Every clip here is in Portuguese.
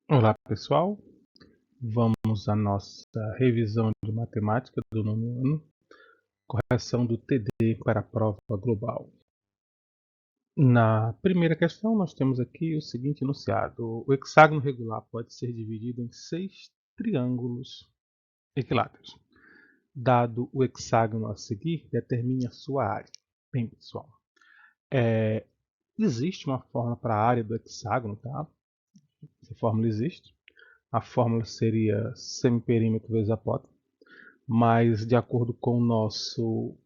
Olá pessoal, vamos à nossa revisão de matemática do nono ano, correção do TD para a prova global. Na primeira questão nós temos aqui o seguinte enunciado: o hexágono regular pode ser dividido em 6 triângulos equiláteros. Dado o hexágono a seguir, determine a sua área. Bem pessoal, existe uma fórmula para a área do hexágono, tá? Essa fórmula existe. A fórmula seria semiperímetro vezes apótese, mas de acordo com o nosso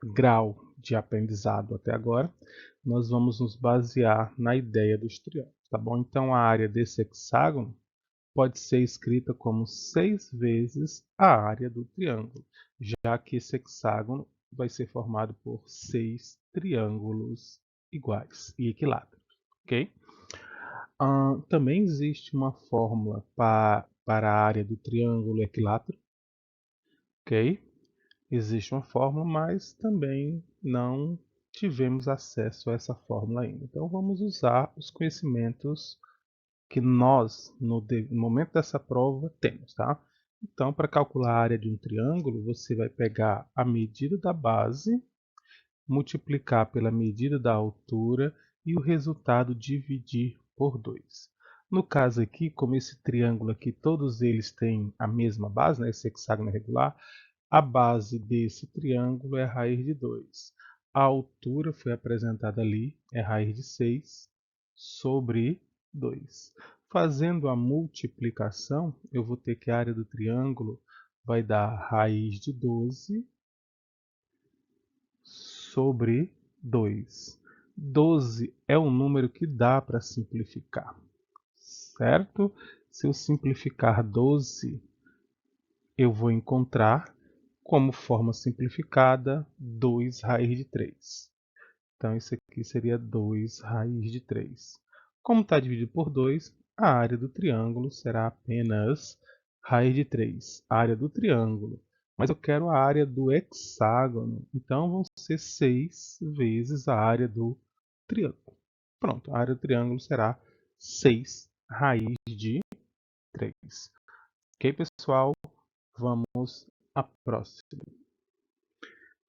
grau de aprendizado até agora, nós vamos nos basear na ideia dos triângulos, tá bom? Então a área desse hexágono pode ser escrita como 6 vezes a área do triângulo, já que esse hexágono vai ser formado por 6 triângulos iguais e equiláteros, ok? Também existe uma fórmula para a área do triângulo equilátero, ok? Existe uma fórmula, mas também não tivemos acesso a essa fórmula ainda. Então vamos usar os conhecimentos que nós, no momento dessa prova, temos, tá? Então, para calcular a área de um triângulo, você vai pegar a medida da base, multiplicar pela medida da altura e o resultado dividir por 2. No caso aqui, como esse triângulo aqui, todos eles têm a mesma base, né, esse hexágono regular, a base desse triângulo é a raiz de 2. A altura foi apresentada ali, é raiz de 6 sobre 2. Fazendo a multiplicação, eu vou ter que a área do triângulo vai dar raiz de 12 sobre 2. 12 é um número que dá para simplificar, certo? Se eu simplificar 12, eu vou encontrar como forma simplificada 2 raiz de 3. Então isso aqui seria 2 raiz de 3. Como está dividido por 2, a área do triângulo será apenas raiz de 3, área do triângulo. Mas eu quero a área do hexágono, então vão ser 6 vezes a área do triângulo. Pronto, a área do triângulo será 6 raiz de 3. Ok, pessoal? Vamos à próxima.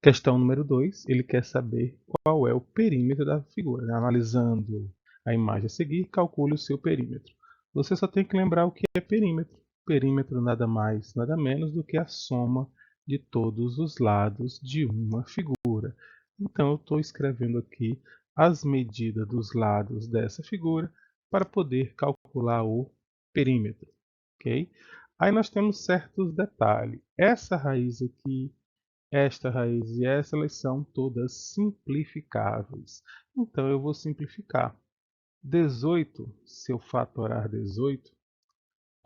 Questão número 2, ele quer saber qual é o perímetro da figura. Analisando a imagem a seguir, calcule o seu perímetro. Você só tem que lembrar o que é perímetro. Perímetro nada mais, nada menos do que a soma de todos os lados de uma figura. Então eu estou escrevendo aqui as medidas dos lados dessa figura para poder calcular o perímetro. Ok? Aí nós temos certos detalhes. Essa raiz aqui, esta raiz e essa, elas são todas simplificáveis. Então eu vou simplificar. 18, se eu fatorar 18,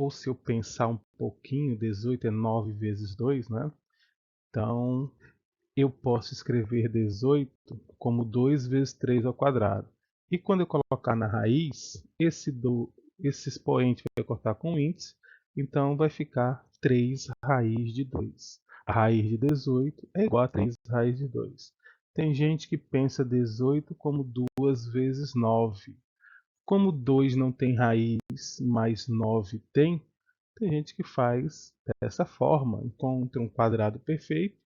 ou se eu pensar um pouquinho, 18 é 9 vezes 2, né? Então eu posso escrever 18 como 2 vezes 3 ao quadrado. E quando eu colocar na raiz, esse expoente vai cortar com o índice, então vai ficar 3 raiz de 2. A raiz de 18 é igual a 3 raiz de 2. Tem gente que pensa 18 como 2 vezes 9. Como 2 não tem raiz, mas 9 tem, tem gente que faz dessa forma. Encontra um quadrado perfeito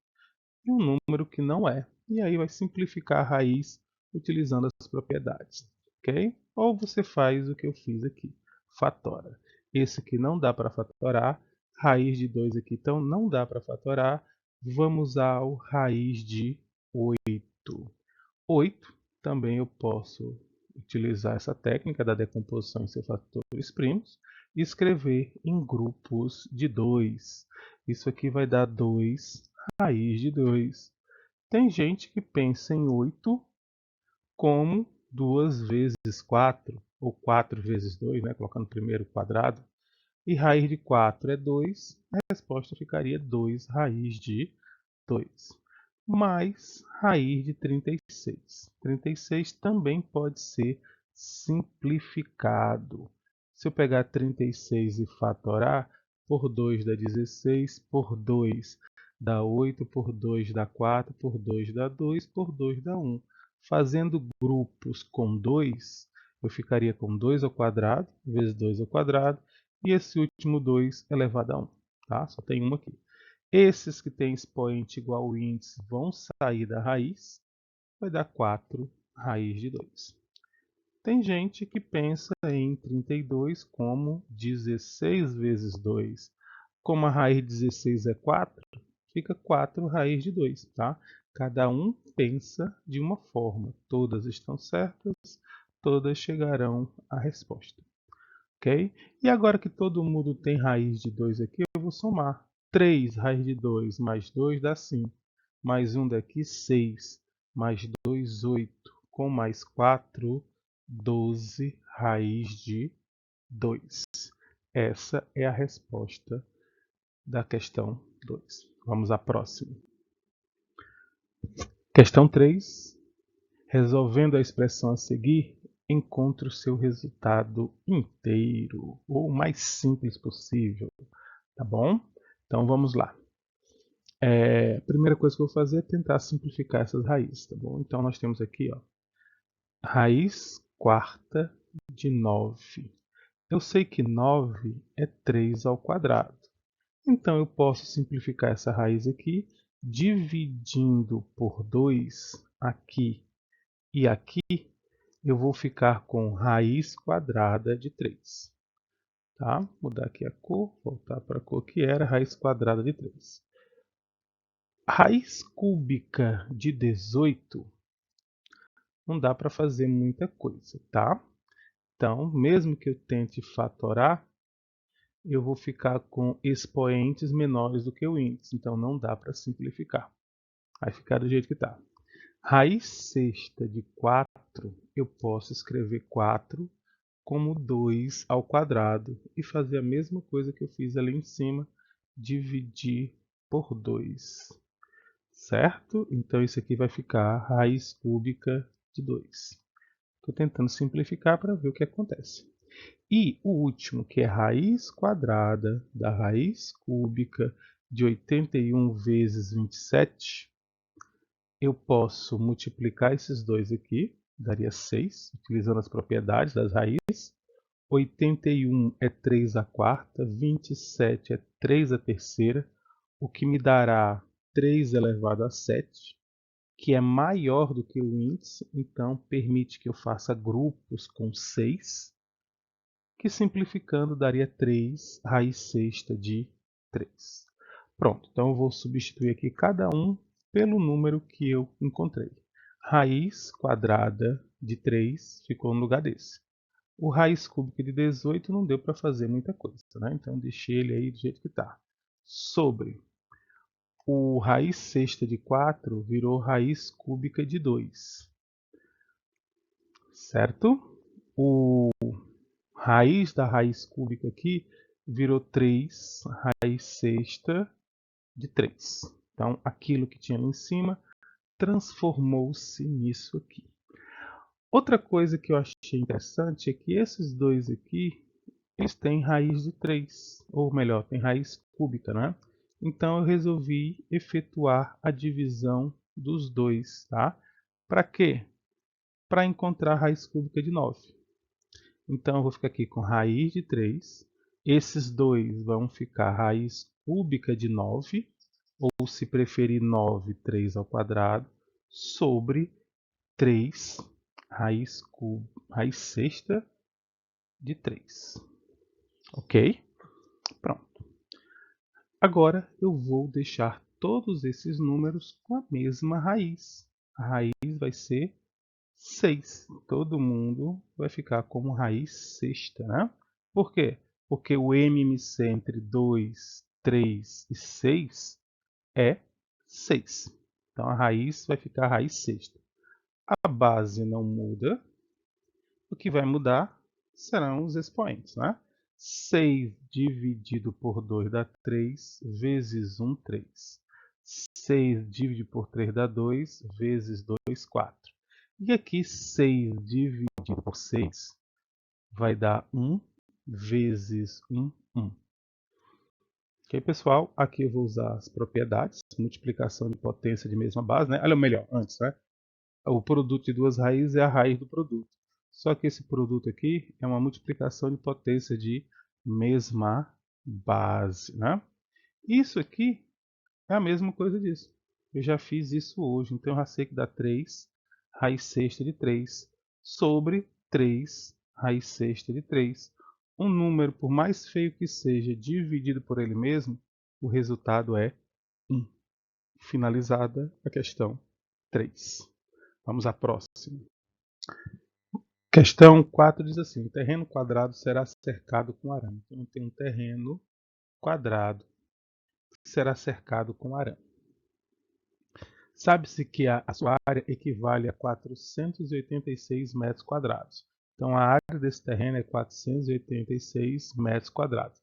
e um número que não é. E aí vai simplificar a raiz utilizando as propriedades. Ok? Ou você faz o que eu fiz aqui. Fatora. Esse aqui não dá para fatorar. Raiz de 2 aqui, então não dá para fatorar. Vamos ao raiz de 8. 8 também eu posso utilizar essa técnica da decomposição em seus fatores primos e escrever em grupos de 2. Isso aqui vai dar 2 raiz de 2. Tem gente que pensa em 8 como 2 vezes 4, ou 4 vezes 2, né, colocando primeiro o quadrado. E raiz de 4 é 2, a resposta ficaria 2 raiz de 2. Mais raiz de 36. 36 também pode ser simplificado. Se eu pegar 36 e fatorar, por 2 dá 16, por 2 dá 8, por 2 dá 4, por 2 dá 2, por 2 dá 1. Fazendo grupos com 2, eu ficaria com 2 ao quadrado, vezes 2 ao quadrado, e esse último 2 elevado a 1. Tá? Só tem uma aqui. Esses que têm expoente igual ao índice vão sair da raiz, vai dar 4 raiz de 2. Tem gente que pensa em 32 como 16 vezes 2. Como a raiz de 16 é 4, fica 4 raiz de 2. Tá? Cada um pensa de uma forma. Todas estão certas, todas chegarão à resposta. Ok? E agora que todo mundo tem raiz de 2 aqui, eu vou somar. 3 raiz de 2 mais 2 dá 5. Mais 1 daqui, 6. Mais 2, 8. Com mais 4, 12 raiz de 2. Essa é a resposta da questão 2. Vamos à próxima. Questão 3. Resolvendo a expressão a seguir, encontre o seu resultado inteiro, ou o mais simples possível. Tá bom? Então vamos lá. A primeira coisa que eu vou fazer é tentar simplificar essas raízes, tá bom? Então nós temos aqui, ó, raiz quarta de 9. Eu sei que 9 é 3 ao quadrado. Então eu posso simplificar essa raiz aqui, dividindo por 2 aqui e aqui, eu vou ficar com raiz quadrada de 3. Tá? Mudar aqui a cor, voltar para a cor que era, raiz quadrada de 3. Raiz cúbica de 18 não dá para fazer muita coisa, tá? Então, mesmo que eu tente fatorar, eu vou ficar com expoentes menores do que o índice, então não dá para simplificar. Vai ficar do jeito que está. Raiz sexta de 4, eu posso escrever 4 como 2 ao quadrado e fazer a mesma coisa que eu fiz ali em cima, dividir por 2. Certo? Então isso aqui vai ficar raiz cúbica de 2. Estou tentando simplificar para ver o que acontece. E o último, que é raiz quadrada da raiz cúbica de 81 vezes 27, eu posso multiplicar esses dois aqui, daria 6, utilizando as propriedades das raízes. 81 é 3 a quarta, 27 é 3 a terceira, o que me dará 3 elevado a 7, que é maior do que o índice, então permite que eu faça grupos com 6, que simplificando daria 3 raiz sexta de 3. Pronto, então eu vou substituir aqui cada um pelo número que eu encontrei. Raiz quadrada de 3 ficou no lugar desse. O raiz cúbica de 18 não deu para fazer muita coisa, né? Então deixei ele aí do jeito que está. Sobre o raiz sexta de 4 virou raiz cúbica de 2. Certo? O raiz da raiz cúbica aqui virou 3 raiz sexta de 3. Então aquilo que tinha ali em cima transformou-se nisso aqui. Outra coisa que eu achei interessante é que esses dois aqui, eles têm raiz de 3, ou melhor, tem raiz cúbica, né? Então eu resolvi efetuar a divisão dos dois, tá? Para quê? Para encontrar a raiz cúbica de 9. Então eu vou ficar aqui com raiz de 3. Esses dois vão ficar raiz cúbica de 9, ou se preferir 9, 3 ao quadrado, sobre 3 raiz sexta de 3. Ok? Pronto. Agora eu vou deixar todos esses números com a mesma raiz. A raiz vai ser 6. Todo mundo vai ficar como raiz sexta, né? Por quê? Porque o MMC entre 2, 3 e 6 é 6. Então a raiz vai ficar raiz sexta. A base não muda. O que vai mudar serão os expoentes, né? 6 dividido por 2 dá 3, vezes 1, 3. 6 dividido por 3 dá 2, vezes 2, 4. E aqui 6 dividido por 6 vai dar 1, vezes 1, 1. Ok, pessoal? Aqui eu vou usar as propriedades, multiplicação de potência de mesma base, né? Olha, melhor, antes, né? O produto de duas raízes é a raiz do produto. Só que esse produto aqui é uma multiplicação de potência de mesma base, né? Isso aqui é a mesma coisa disso. Eu já fiz isso hoje, então eu já sei que dá 3 raiz sexta de 3 sobre 3 raiz sexta de 3. Um número, por mais feio que seja, dividido por ele mesmo, o resultado é 1. Finalizada a questão 3. Vamos à próxima. Questão 4 diz assim: o terreno quadrado será cercado com arame. Então tem um terreno quadrado que será cercado com arame. Sabe-se que a sua área equivale a 486 metros quadrados. Então a área desse terreno é 486 metros quadrados.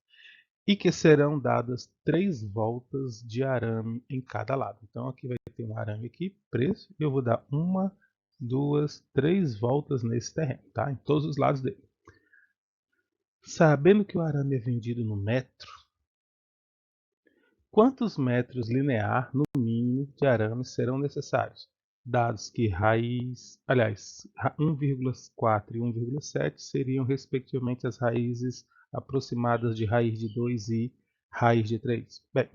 E que serão dadas 3 voltas de arame em cada lado. Então aqui vai ter um arame aqui preso e eu vou dar 1, 2, 3 voltas nesse terreno, tá? Em todos os lados dele. Sabendo que o arame é vendido no metro, quantos metros linear, no mínimo, de arame serão necessários? Dados que raiz, aliás, 1,4 e 1,7 seriam respectivamente as raízes aproximadas de raiz de 2 e raiz de 3. Bem,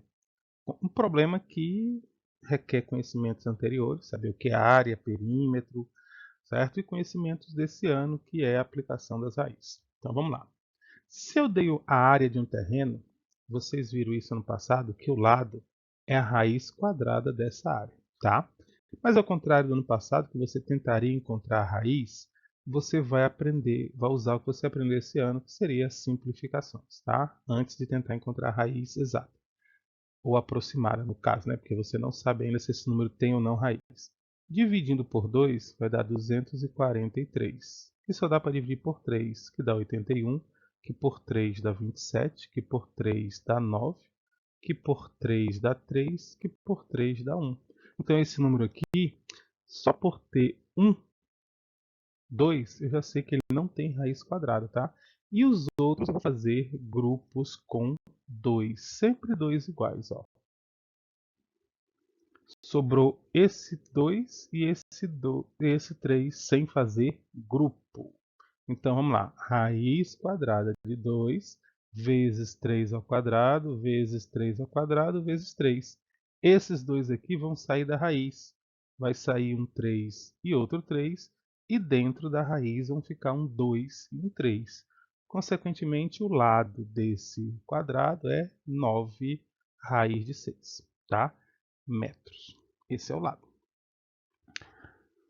um problema que requer conhecimentos anteriores, saber o que é área, perímetro, certo? E conhecimentos desse ano, que é a aplicação das raízes. Então vamos lá. Se eu dei a área de um terreno, vocês viram isso no passado, que o lado é a raiz quadrada dessa área, tá? Mas ao contrário do ano passado, que você tentaria encontrar a raiz, você vai aprender, vai usar o que você aprendeu esse ano, que seria as simplificações, tá? Antes de tentar encontrar a raiz exata. Ou aproximada, no caso, né? Porque você não sabe ainda se esse número tem ou não raiz. Dividindo por 2 vai dar 243. Que só dá para dividir por 3, que dá 81. Que por 3 dá 27, que por 3 dá 9, que por 3 dá 3, que por 3 dá 1. Então esse número aqui, só por ter 1, 2, eu já sei que ele não tem raiz quadrada, tá? E os outros eu vou fazer grupos com 2, sempre 2 iguais, ó. Sobrou esse 2 e esse 3 sem fazer grupo. Então vamos lá, raiz quadrada de 2 vezes 3 ao quadrado, vezes 3 ao quadrado, vezes 3. Esses dois aqui vão sair da raiz. Vai sair um 3 e outro 3, e dentro da raiz vão ficar um 2 e um 3. Consequentemente, o lado desse quadrado é 9 raiz de 6, tá? Metros. Esse é o lado.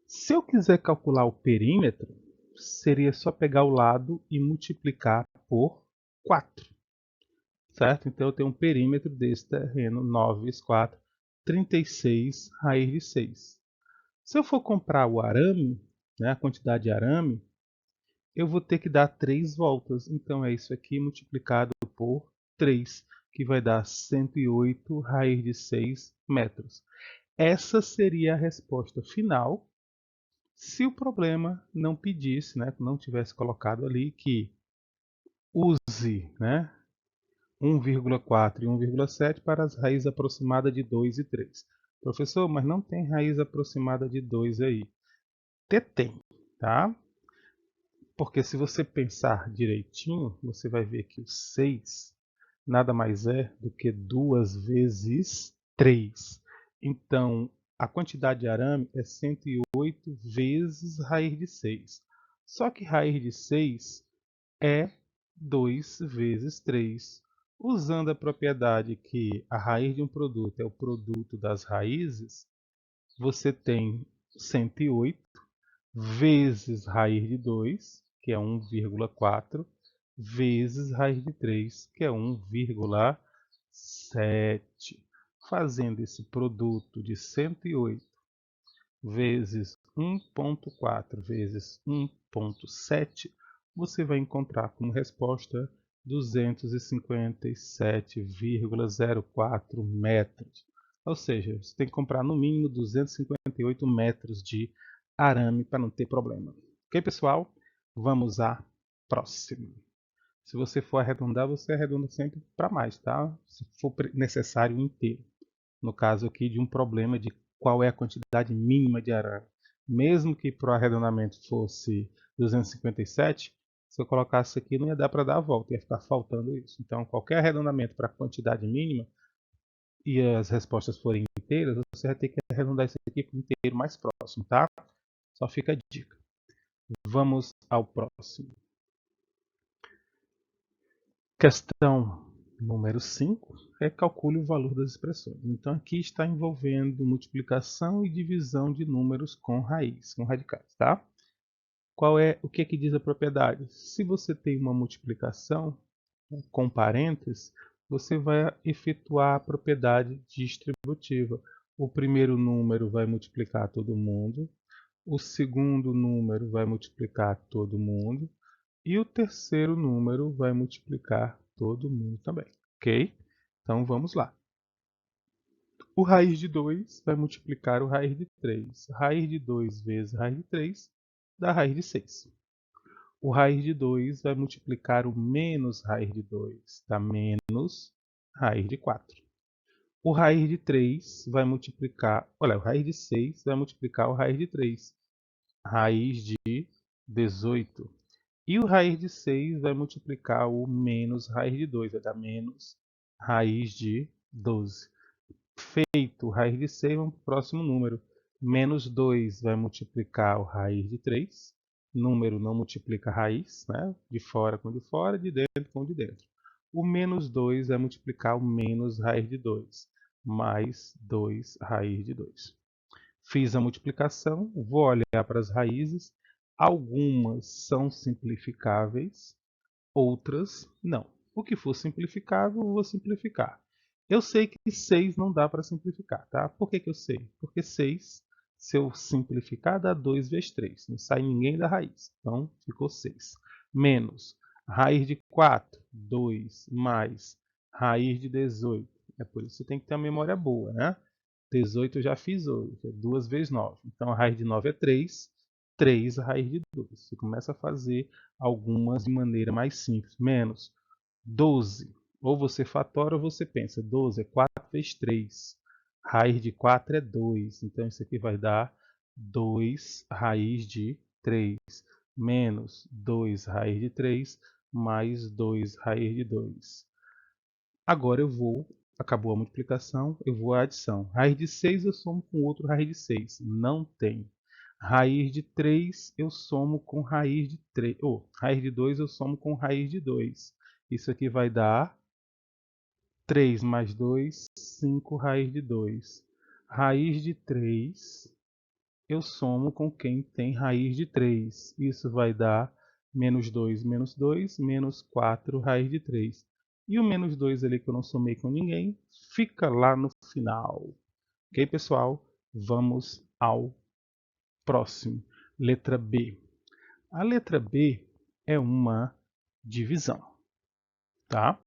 Se eu quiser calcular o perímetro, seria só pegar o lado e multiplicar por 4, certo? Então eu tenho um perímetro desse terreno, 9 vezes 4, 36 raiz de 6. Se eu for comprar o arame, né, a quantidade de arame, eu vou ter que dar 3 voltas. Então é isso aqui multiplicado por 3, que vai dar 108 raiz de 6 metros. Essa seria a resposta final, se o problema não pedisse, né, não tivesse colocado ali que use, né, 1,4 e 1,7 para as raízes aproximadas de 2 e 3. Professor, mas não tem raiz aproximada de 2 aí. Até tem, tá? Porque se você pensar direitinho, você vai ver que o 6 nada mais é do que 2 vezes 3. Então, a quantidade de arame é 108 vezes raiz de 6. Só que raiz de 6 é 2 vezes 3. Usando a propriedade que a raiz de um produto é o produto das raízes, você tem 108 vezes raiz de 2, que é 1,4, vezes raiz de 3, que é 1,7. Fazendo esse produto de 108 vezes 1,4 vezes 1,7, você vai encontrar como resposta 257,04 metros. Ou seja, você tem que comprar no mínimo 258 metros de arame para não ter problema. Ok, pessoal? Vamos à próxima. Se você for arredondar, você arredonda sempre para mais, tá? Se for necessário inteiro. No caso aqui de um problema de qual é a quantidade mínima de arame. Mesmo que para o arredondamento fosse 257, Se eu colocasse aqui, não ia dar para dar a volta, ia ficar faltando isso. Então, qualquer arredondamento para quantidade mínima e as respostas forem inteiras, você vai ter que arredondar isso aqui para o inteiro mais próximo, tá? Só fica a dica. Vamos ao próximo. Questão número 5 é calcule o valor das expressões. Então, aqui está envolvendo multiplicação e divisão de números com raiz, com radicais, tá? O que diz a propriedade? Se você tem uma multiplicação com parênteses, você vai efetuar a propriedade distributiva. O primeiro número vai multiplicar todo mundo, o segundo número vai multiplicar todo mundo e o terceiro número vai multiplicar todo mundo também, ok? Então vamos lá. O raiz de 2 vai multiplicar o raiz de 3. Raiz de 2 vezes raiz de 3 dá raiz de 6. O raiz de 2 vai multiplicar o menos raiz de 2, dá menos raiz de 4. O raiz de 3 vai multiplicar, olha, o raiz de 6 vai multiplicar o raiz de 3, raiz de 18. E o raiz de 6 vai multiplicar o menos raiz de 2, vai dar menos raiz de 12. Feito o raiz de 6, vamos para o próximo número. Menos 2 vai multiplicar o raiz de 3. Número não multiplica raiz, né? De fora com de fora, de dentro com de dentro. O menos 2 vai multiplicar o menos raiz de 2. Mais 2 raiz de 2. Fiz a multiplicação, vou olhar para as raízes. Algumas são simplificáveis, outras não. O que for simplificável, eu vou simplificar. Eu sei que 6 não dá para simplificar, tá? Por que eu sei? Porque 6, se eu simplificar, dá 2 vezes 3. Não sai ninguém da raiz. Então, ficou 6. Menos raiz de 4, 2, mais raiz de 18. É por isso que você tem que ter uma memória boa, né? 18 eu já fiz hoje, é 2 vezes 9. Então, a raiz de 9 é 3, 3 a raiz de 2. Você começa a fazer algumas de maneira mais simples. Menos 12. Ou você fatora ou você pensa. 12 é 4 vezes 3. Raiz de 4 é 2. Então, isso aqui vai dar 2 raiz de 3. Menos 2 raiz de 3 mais 2 raiz de 2. Agora acabou a multiplicação, eu vou à adição. Raiz de 6 eu somo com outro raiz de 6. Não tem. Raiz de 3 eu somo com raiz de 3. Raiz de 2 eu somo com raiz de 2. Isso aqui vai dar 3 mais 2, 5 raiz de 2. Raiz de 3 eu somo com quem tem raiz de 3. Isso vai dar menos 2, menos 4 raiz de 3. E o menos 2 ali que eu não somei com ninguém, fica lá no final. Ok, pessoal? Vamos ao próximo. Letra B. A letra B é uma divisão, tá?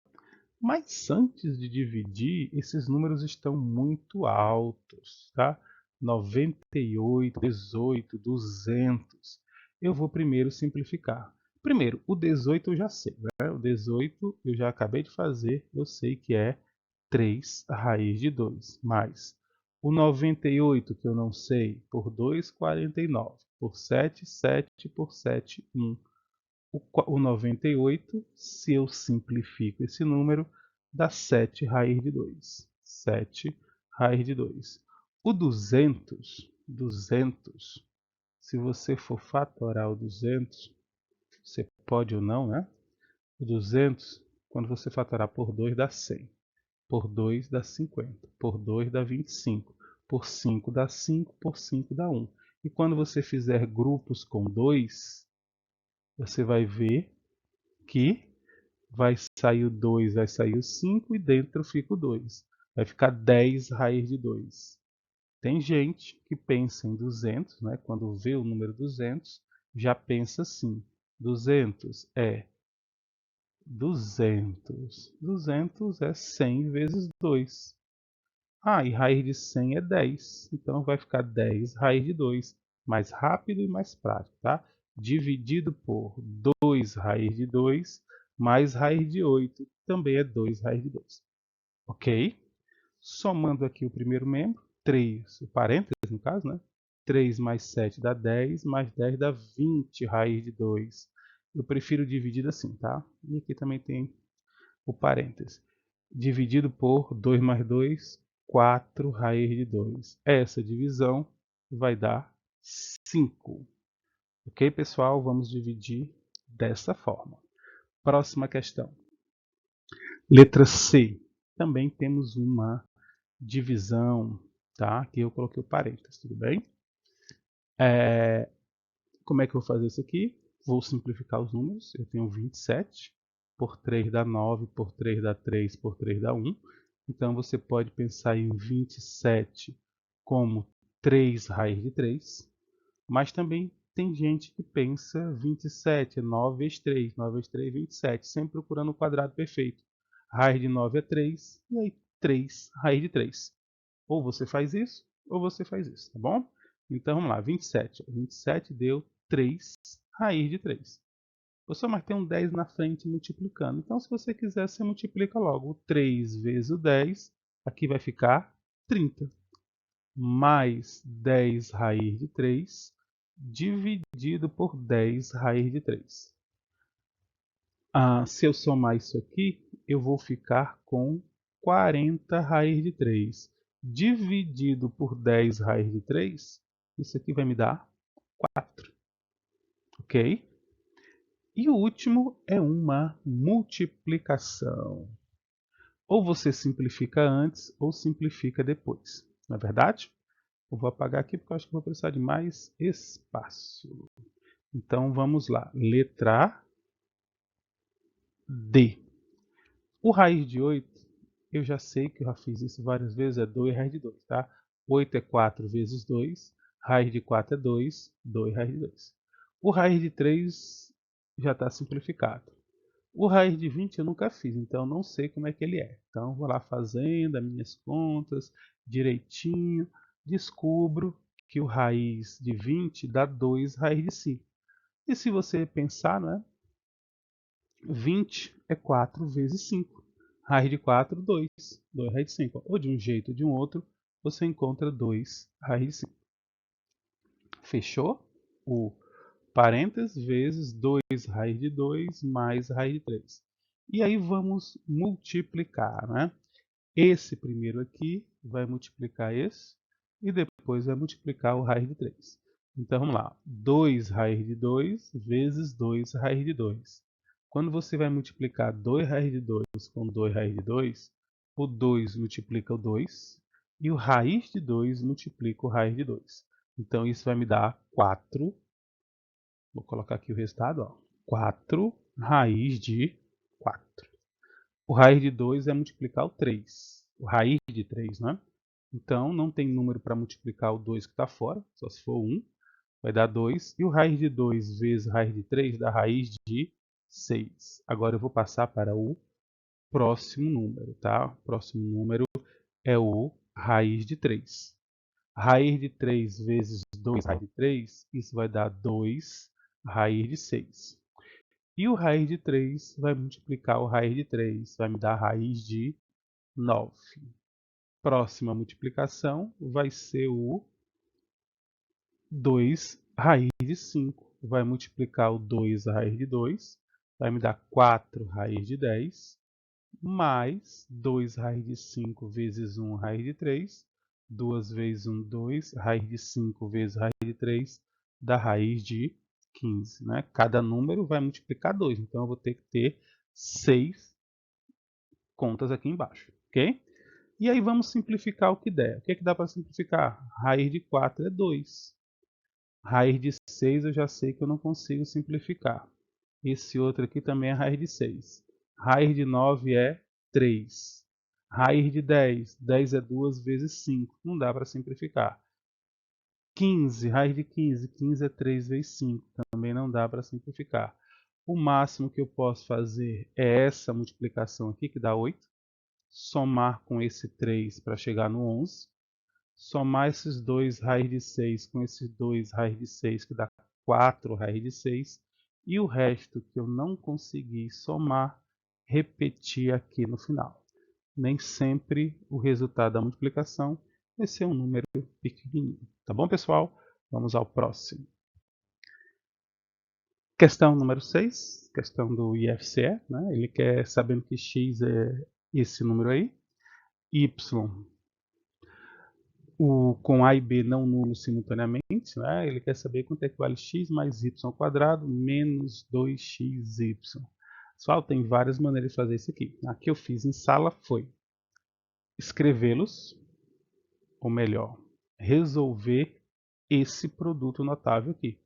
Mas antes de dividir, esses números estão muito altos, tá? 98, 18, 200. Eu vou primeiro simplificar. Primeiro, o 18 eu já sei, né? O 18 eu já acabei de fazer, eu sei que é 3 raiz de 2, mais o 98 que eu não sei, por 2, 49, por 7, 7, por 7, 1. O 98, se eu simplifico esse número, dá 7 raiz de 2. 7 raiz de 2. O 200, se você for fatorar o 200, você pode ou não, né? O 200, quando você fatorar por 2, dá 100. Por 2 dá 50. Por 2 dá 25. Por 5 dá 5. Por 5 dá 1. E quando você fizer grupos com 2, você vai ver que vai sair o 2, vai sair o 5 e dentro fica o 2. Vai ficar 10 raiz de 2. Tem gente que pensa em 200, né? Quando vê o número 200, já pensa assim. 200 é 200. 200 é 100 vezes 2. E raiz de 100 é 10. Então vai ficar 10 raiz de 2. Mais rápido e mais prático, tá? Dividido por 2 raiz de 2 mais raiz de 8. Também é 2 raiz de 2. Ok? Somando aqui o primeiro membro, 3, o parênteses no caso, né? 3 mais 7 dá 10, mais 10 dá 20 raiz de 2. Eu prefiro dividido assim, tá? E aqui também tem o parênteses. Dividido por 2 mais 2, 4 raiz de 2. Essa divisão vai dar 5. Ok, pessoal? Vamos dividir dessa forma. Próxima questão. Letra C. Também temos uma divisão, tá? Aqui eu coloquei o parênteses, tudo bem? Como é que eu vou fazer isso aqui? Vou simplificar os números. Eu tenho 27, por 3 dá 9, por 3 dá 3, por 3 dá 1. Então você pode pensar em 27 como 3 raiz de 3, mas também tem gente que pensa 27 é 9 vezes 3, 9 vezes 3 é 27, sempre procurando o quadrado perfeito. Raiz de 9 é 3, e aí 3 raiz de 3. Ou você faz isso, ou você faz isso, tá bom? Então vamos lá, 27. 27 deu 3 raiz de 3. Você mas tem um 10 na frente multiplicando. Então se você quiser, você multiplica logo. O 3 vezes o 10, aqui vai ficar 30. Mais 10 raiz de 3, dividido por 10 raiz de 3. Se eu somar isso aqui, eu vou ficar com 40 raiz de 3. Dividido por 10 raiz de 3, isso aqui vai me dar 4. Ok? E o último é uma multiplicação. Ou você simplifica antes ou simplifica depois. Não é verdade? Eu vou apagar aqui porque eu acho que vou precisar de mais espaço. Então vamos lá. Letra D. O raiz de 8, eu já sei que eu já fiz isso várias vezes, é 2 raiz de 2, tá? 8 é 4 vezes 2, raiz de 4 é 2, 2 raiz de 2. O raiz de 3 já está simplificado. O raiz de 20 eu nunca fiz, então não sei como é que ele é. Então vou lá fazendo as minhas contas direitinho, descubro que o raiz de 20 dá 2 raiz de 5. E se você pensar, não é? 20 é 4 vezes 5. Raiz de 4, 2. 2 raiz de 5. Ou de um jeito ou de um outro, você encontra 2 raiz de 5. Fechou? O parênteses vezes 2 raiz de 2 mais raiz de 3. E aí vamos multiplicar, né? Esse primeiro aqui vai multiplicar esse e depois vai multiplicar o raiz de 3. Então vamos lá, 2 raiz de 2 vezes 2 raiz de 2. Quando você vai multiplicar 2 raiz de 2 com 2 raiz de 2, o 2 multiplica o 2 e o raiz de 2 multiplica o raiz de 2. Então isso vai me dar 4. Vou colocar aqui o resultado, ó. 4 raiz de 4. O raiz de 2 é multiplicar o 3. O raiz de 3, né? Então, não tem número para multiplicar o 2 que está fora, só se for 1. Vai dar 2. E o raiz de 2 vezes raiz de 3 dá raiz de 6. Agora eu vou passar para o próximo número, tá? O próximo número é o raiz de 3. Raiz de 3 vezes 2 raiz de 3, isso vai dar 2 raiz de 6. E o raiz de 3 vai multiplicar o raiz de 3, vai me dar raiz de 9. Próxima multiplicação vai ser o 2 raiz de 5. Vai multiplicar o 2 raiz de 2, vai me dar 4 raiz de 10, mais 2 raiz de 5 vezes 1 raiz de 3, 2 vezes 1, 2, raiz de 5 vezes raiz de 3, dá raiz de 15. Né? Cada número vai multiplicar 2, então eu vou ter que ter 6 contas aqui embaixo, ok? E aí vamos simplificar o que der. O que é que dá para simplificar? Raiz de 4 é 2. Raiz de 6 eu já sei que eu não consigo simplificar. Esse outro aqui também é raiz de 6. Raiz de 9 é 3. Raiz de 10. 10 é 2 vezes 5. Não dá para simplificar. 15. Raiz de 15. 15 é 3 vezes 5. Também não dá para simplificar. O máximo que eu posso fazer é essa multiplicação aqui, que dá 8. Somar com esse 3 para chegar no 11. Somar esses 2 raiz de 6 com esses 2 raiz de 6, que dá 4 raiz de 6. E o resto que eu não consegui somar, repetir aqui no final. Nem sempre o resultado da multiplicação vai ser um número pequenininho. Tá bom, pessoal? Vamos ao próximo. Questão número 6, questão do IFCE, né? Ele quer, sabendo que x é esse número aí, y com a e b não nulos simultaneamente, né? Ele quer saber quanto é que vale x mais y ao quadrado menos 2xy. Pessoal, tem várias maneiras de fazer isso aqui. A que eu fiz em sala foi escrevê-los, ou melhor, resolver esse produto notável aqui,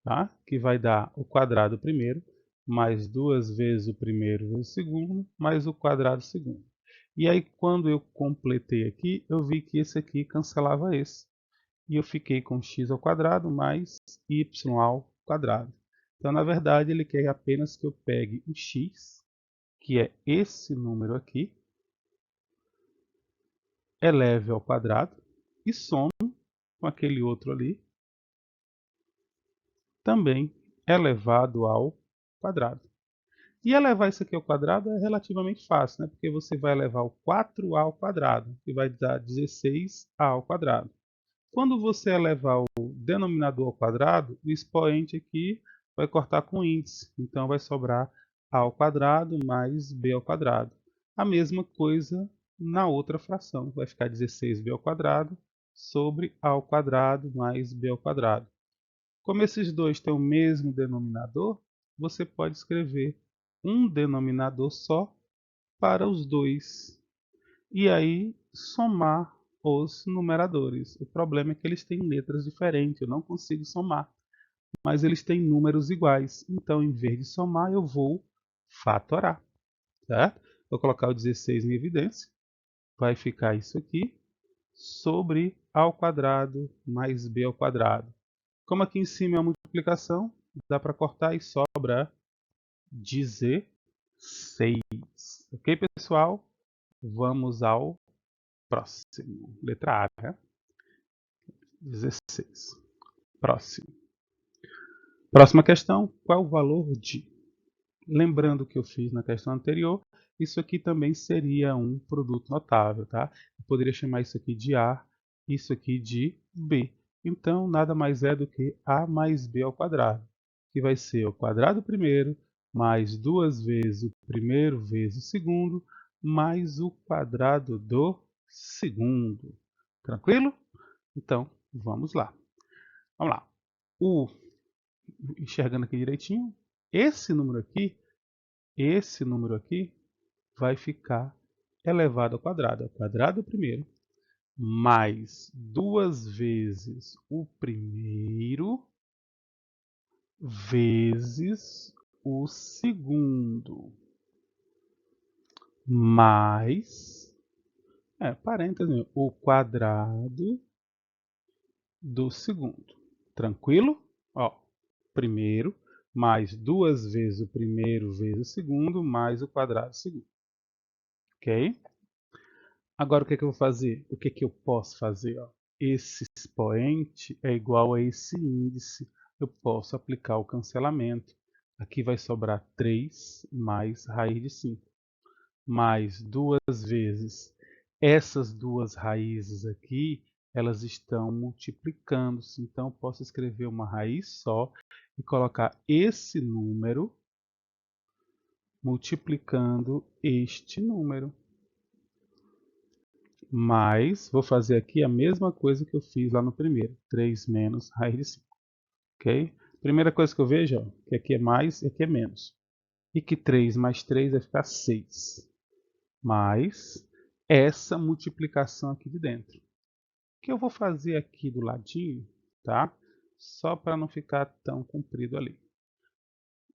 tá? Que vai dar o quadrado primeiro, mais 2 vezes o primeiro vezes o segundo, mais o quadrado segundo. E aí, quando eu completei aqui, eu vi que esse aqui cancelava esse. E eu fiquei com x ao quadrado mais y ao quadrado. Então, na verdade, ele quer apenas que eu pegue o x, que é esse número aqui, eleve ao quadrado e some com aquele outro ali, também elevado ao quadrado. E elevar isso aqui ao quadrado é relativamente fácil, né? Porque você vai elevar o 4a ao quadrado, que vai dar 16a ao quadrado. Quando você elevar o denominador ao quadrado, o expoente aqui vai cortar com índice. Então vai sobrar a ao quadrado mais b ao quadrado. A mesma coisa na outra fração. Vai ficar 16b ao quadrado sobre a ao quadrado mais b ao quadrado. Como esses dois têm o mesmo denominador, você pode escrever um denominador só para os dois. E aí somar os numeradores. O problema é que eles têm letras diferentes, eu não consigo somar, mas eles têm números iguais. Então, em vez de somar, eu vou fatorar. Certo? Vou colocar o 16 em evidência. Vai ficar isso aqui sobre a ao quadrado mais b ao quadrado. Como aqui em cima é a multiplicação, dá para cortar e sobra 16. Ok, pessoal? Vamos ao próximo. Letra A, né? 16. Próximo. Próxima questão. Qual o valor de? Lembrando que eu fiz na questão anterior, isso aqui também seria um produto notável, tá? Eu poderia chamar isso aqui de A, isso aqui de B. Então, nada mais é do que A mais B ao quadrado, que vai ser o quadrado primeiro, mais 2 vezes o primeiro vezes o segundo, mais o quadrado do segundo. Tranquilo? Então, vamos lá. Vamos lá. Enxergando aqui direitinho, esse número aqui vai ficar elevado ao quadrado. Ao quadrado primeiro, mais 2 vezes o primeiro vezes o segundo, mais, parênteses, o quadrado do segundo. Tranquilo? Ó, primeiro, mais 2 vezes o primeiro vezes o segundo, mais o quadrado do segundo. Ok? Agora o que é que eu vou fazer? O que é que eu posso fazer? Ó? Esse expoente é igual a esse índice. Eu posso aplicar o cancelamento. Aqui vai sobrar 3 mais raiz de 5. Mais 2 vezes. Essas duas raízes aqui, elas estão multiplicando-se. Então, eu posso escrever uma raiz só e colocar esse número multiplicando este número. Mas vou fazer aqui a mesma coisa que eu fiz lá no primeiro. 3 menos raiz de 5. Ok? Primeira coisa que eu vejo, ó, que aqui é mais e aqui é menos. E que 3 mais 3 vai ficar 6. Mais essa multiplicação aqui de dentro. O que eu vou fazer aqui do ladinho, tá? Só para não ficar tão comprido ali.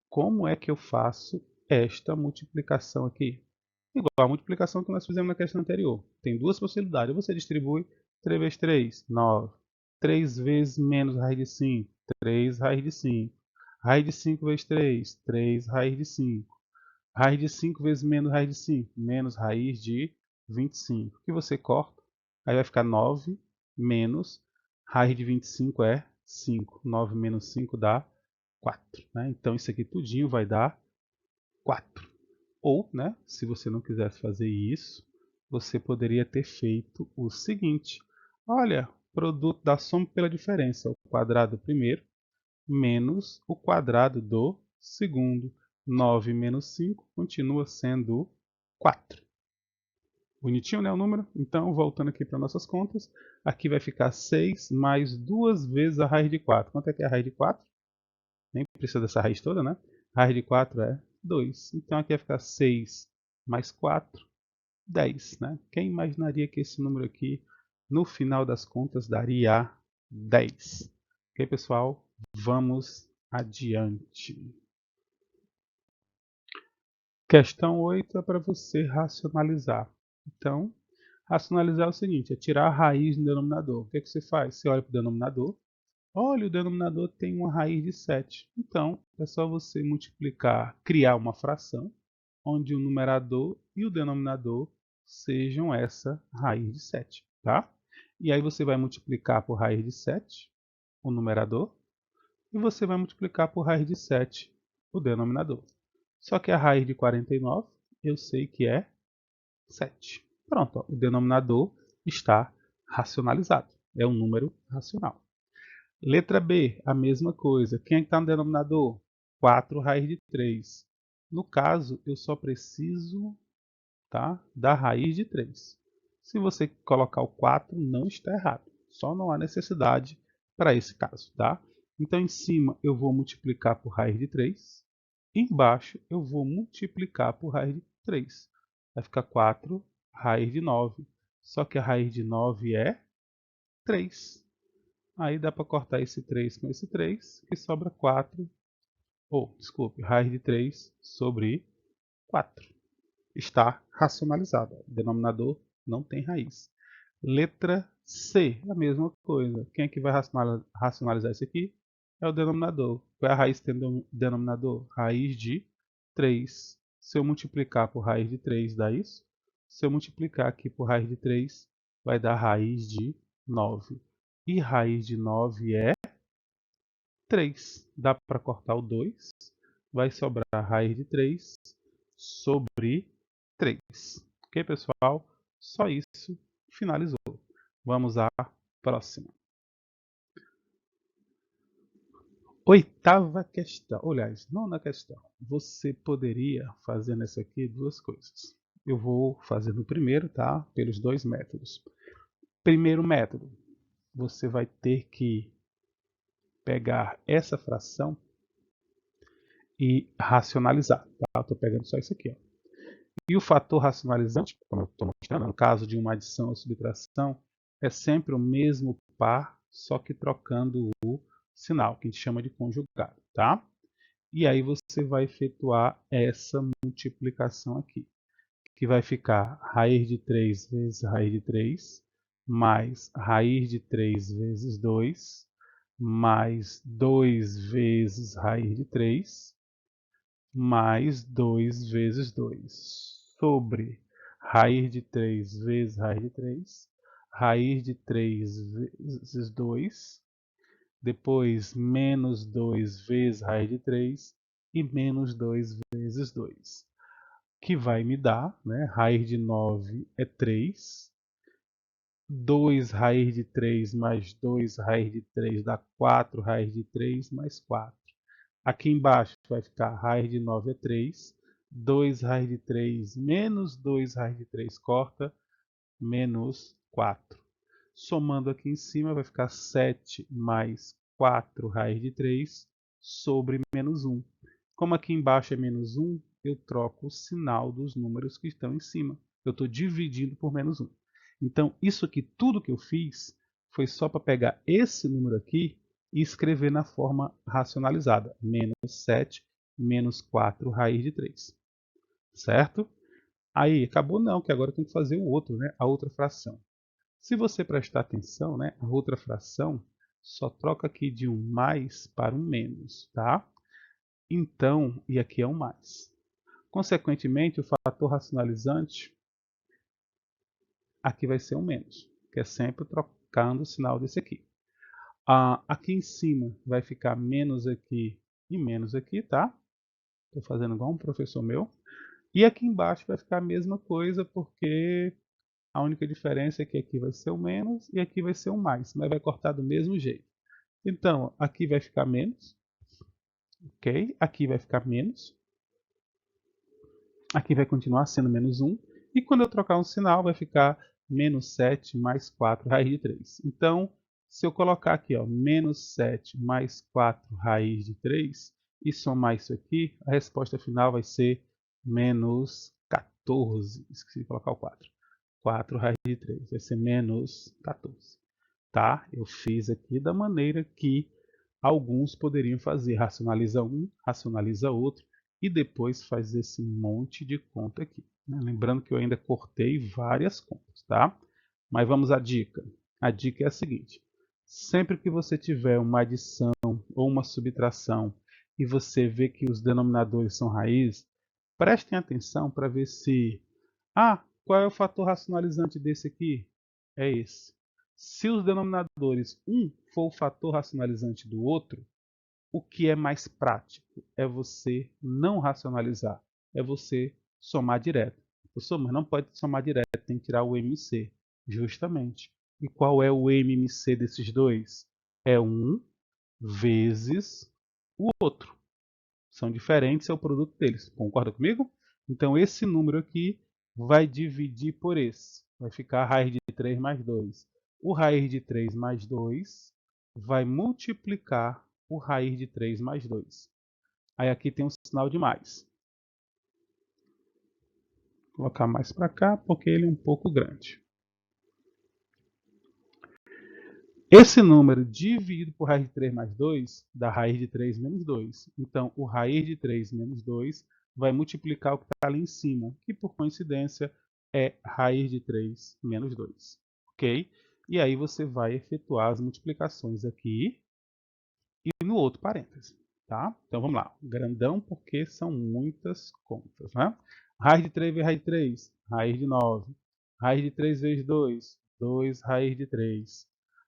Como é que eu faço esta multiplicação aqui? Igual a multiplicação que nós fizemos na questão anterior. Tem duas possibilidades. Você distribui 3 vezes 3, 9. 3 vezes menos raiz de 5, 3 raiz de 5. Raiz de 5 vezes 3, 3 raiz de 5. Raiz de 5 vezes menos raiz de 5, menos raiz de 25. Que você corta, aí vai ficar 9 menos raiz de 25 é 5. 9 menos 5 dá 4. Né? Então isso aqui tudinho vai dar 4. Ou, né, se você não quisesse fazer isso, você poderia ter feito o seguinte. Olha, produto da soma pela diferença. O quadrado primeiro menos o quadrado do segundo. 9 menos 5 continua sendo 4. Bonitinho, né, o número? Então, voltando aqui para nossas contas, aqui vai ficar 6 mais 2 vezes a raiz de 4. Quanto é que é a raiz de 4? Nem precisa dessa raiz toda, né? A raiz de 4 é 2. Então, aqui vai ficar 6 mais 4, 10. Né? Quem imaginaria que esse número aqui, no final das contas, daria 10? Ok, pessoal? Vamos adiante. Questão 8 é para você racionalizar. Então, racionalizar é o seguinte, é tirar a raiz no denominador. O que, é que você faz? Você olha para o denominador. Olha, o denominador tem uma raiz de 7. Então, é só você multiplicar, criar uma fração, onde o numerador e o denominador sejam essa raiz de 7. Tá? E aí você vai multiplicar por raiz de 7 o numerador, e você vai multiplicar por raiz de 7 o denominador. Só que a raiz de 49 eu sei que é 7. Pronto, ó, o denominador está racionalizado. É um número racional. Letra B, a mesma coisa. Quem é que está no denominador? 4 raiz de 3. No caso, eu só preciso, tá, da raiz de 3. Se você colocar o 4, não está errado. Só não há necessidade para esse caso. Tá? Então, em cima, eu vou multiplicar por raiz de 3. Embaixo, eu vou multiplicar por raiz de 3. Vai ficar 4 raiz de 9. Só que a raiz de 9 é 3. Aí dá para cortar esse 3 com esse 3, que sobra 4. Desculpe, raiz de 3 sobre 4. Está racionalizada. O denominador não tem raiz. Letra C, a mesma coisa. Quem é que vai racionalizar isso aqui? É o denominador. Qual é a raiz que tem no denominador? Raiz de 3. Se eu multiplicar por raiz de 3, dá isso. Se eu multiplicar aqui por raiz de 3, vai dar raiz de 9. E raiz de 9 é 3. Dá para cortar o 2. Vai sobrar a raiz de 3 sobre 3. Ok, pessoal? Só isso. Finalizou. Vamos à próxima. Oitava questão. Aliás, nona questão. Você poderia fazer nessa aqui duas coisas. Eu vou fazer no primeiro, tá? Pelos dois métodos. Primeiro método. Você vai ter que pegar essa fração e racionalizar. Tá? Estou pegando só isso aqui. Ó. E o fator racionalizante, como eu estou mostrando, no caso de uma adição ou subtração, é sempre o mesmo par, só que trocando o sinal, que a gente chama de conjugado. Tá? E aí você vai efetuar essa multiplicação aqui, que vai ficar raiz de 3 vezes raiz de 3, mais raiz de 3 vezes 2, mais 2 vezes raiz de 3, mais 2 vezes 2, sobre raiz de 3 vezes raiz de 3, raiz de 3 vezes 2, depois menos 2 vezes raiz de 3 e menos 2 vezes 2, que vai me dar, né, raiz de 9 é 3, 2 raiz de 3 mais 2 raiz de 3 dá 4 raiz de 3 mais 4. Aqui embaixo vai ficar raiz de 9 é 3, 2 raiz de 3 menos 2 raiz de 3 corta, menos 4. Somando aqui em cima vai ficar 7 mais 4 raiz de 3 sobre menos 1. Como aqui embaixo é menos 1, eu troco o sinal dos números que estão em cima. Eu estou dividindo por menos 1. Então, isso aqui, tudo que eu fiz, foi só para pegar esse número aqui e escrever na forma racionalizada. Menos 7 menos 4 raiz de 3. Certo? Aí, acabou não, que agora eu tenho que fazer o outro, né? A outra fração. Se você prestar atenção, né, a outra fração só troca aqui de um mais para um menos, tá? Então, e aqui é um mais. Consequentemente, o fator racionalizante aqui vai ser um menos, que é sempre trocando o sinal desse aqui. Aqui em cima vai ficar menos aqui e menos aqui, tá? Estou fazendo igual um professor meu. E aqui embaixo vai ficar a mesma coisa, porque a única diferença é que aqui vai ser o menos e aqui vai ser o mais, mas vai cortar do mesmo jeito. Então, aqui vai ficar menos, ok? Aqui vai ficar menos. Aqui vai continuar sendo menos 1. E quando eu trocar um sinal, vai ficar menos 7 mais 4 raiz de 3. Então, se eu colocar aqui, ó, menos 7 mais 4 raiz de 3 e somar isso aqui, a resposta final vai ser menos 14. Esqueci de colocar o 4. 4 raiz de 3 vai ser menos 14. Tá? Eu fiz aqui da maneira que alguns poderiam fazer. Racionaliza um, racionaliza outro e depois faz esse monte de conta aqui. Né? Lembrando que eu ainda cortei várias contas, tá? Mas vamos à dica. A dica é a seguinte: sempre que você tiver uma adição ou uma subtração e você vê que os denominadores são raízes, prestem atenção para ver se qual é o fator racionalizante desse aqui? É esse. Se os denominadores, um for o fator racionalizante do outro, o que é mais prático é você não racionalizar, é você somar direto. Professor, mas não pode somar direto, tem que tirar o MMC. Justamente. E qual é o MMC desses dois? É um vezes o outro. São diferentes, é o produto deles. Concorda comigo? Então esse número aqui vai dividir por esse. Vai ficar a raiz de 3 mais 2. O raiz de 3 mais 2 vai multiplicar o raiz de 3 mais 2. Aí aqui tem um sinal de mais. Vou colocar mais para cá porque ele é um pouco grande. Esse número dividido por raiz de 3 mais 2 dá raiz de 3 menos 2. Então, o raiz de 3 menos 2 vai multiplicar o que está ali em cima, que por coincidência é raiz de 3 menos 2. Ok? E aí você vai efetuar as multiplicações aqui e no outro parêntese. Tá? Então vamos lá. Grandão porque são muitas contas. Né? Raiz de 3 vezes raiz de 3, raiz de 9. Raiz de 3 vezes 2, 2 raiz de 3.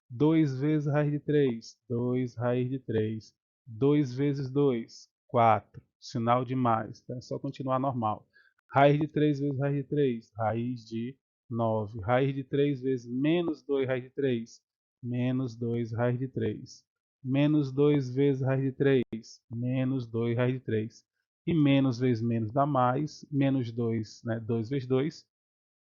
2 vezes raiz de 3, 2 raiz de 3. 2 vezes 2, 4. Sinal de mais. Tá? É só continuar normal. Raiz de 3 vezes raiz de 3, raiz de 9. Raiz de 3 vezes menos 2 raiz de 3, menos 2 raiz de 3. Menos 2 vezes raiz de 3, menos 2 raiz de 3. E menos vezes menos dá mais, menos 2, né? 2 vezes 2,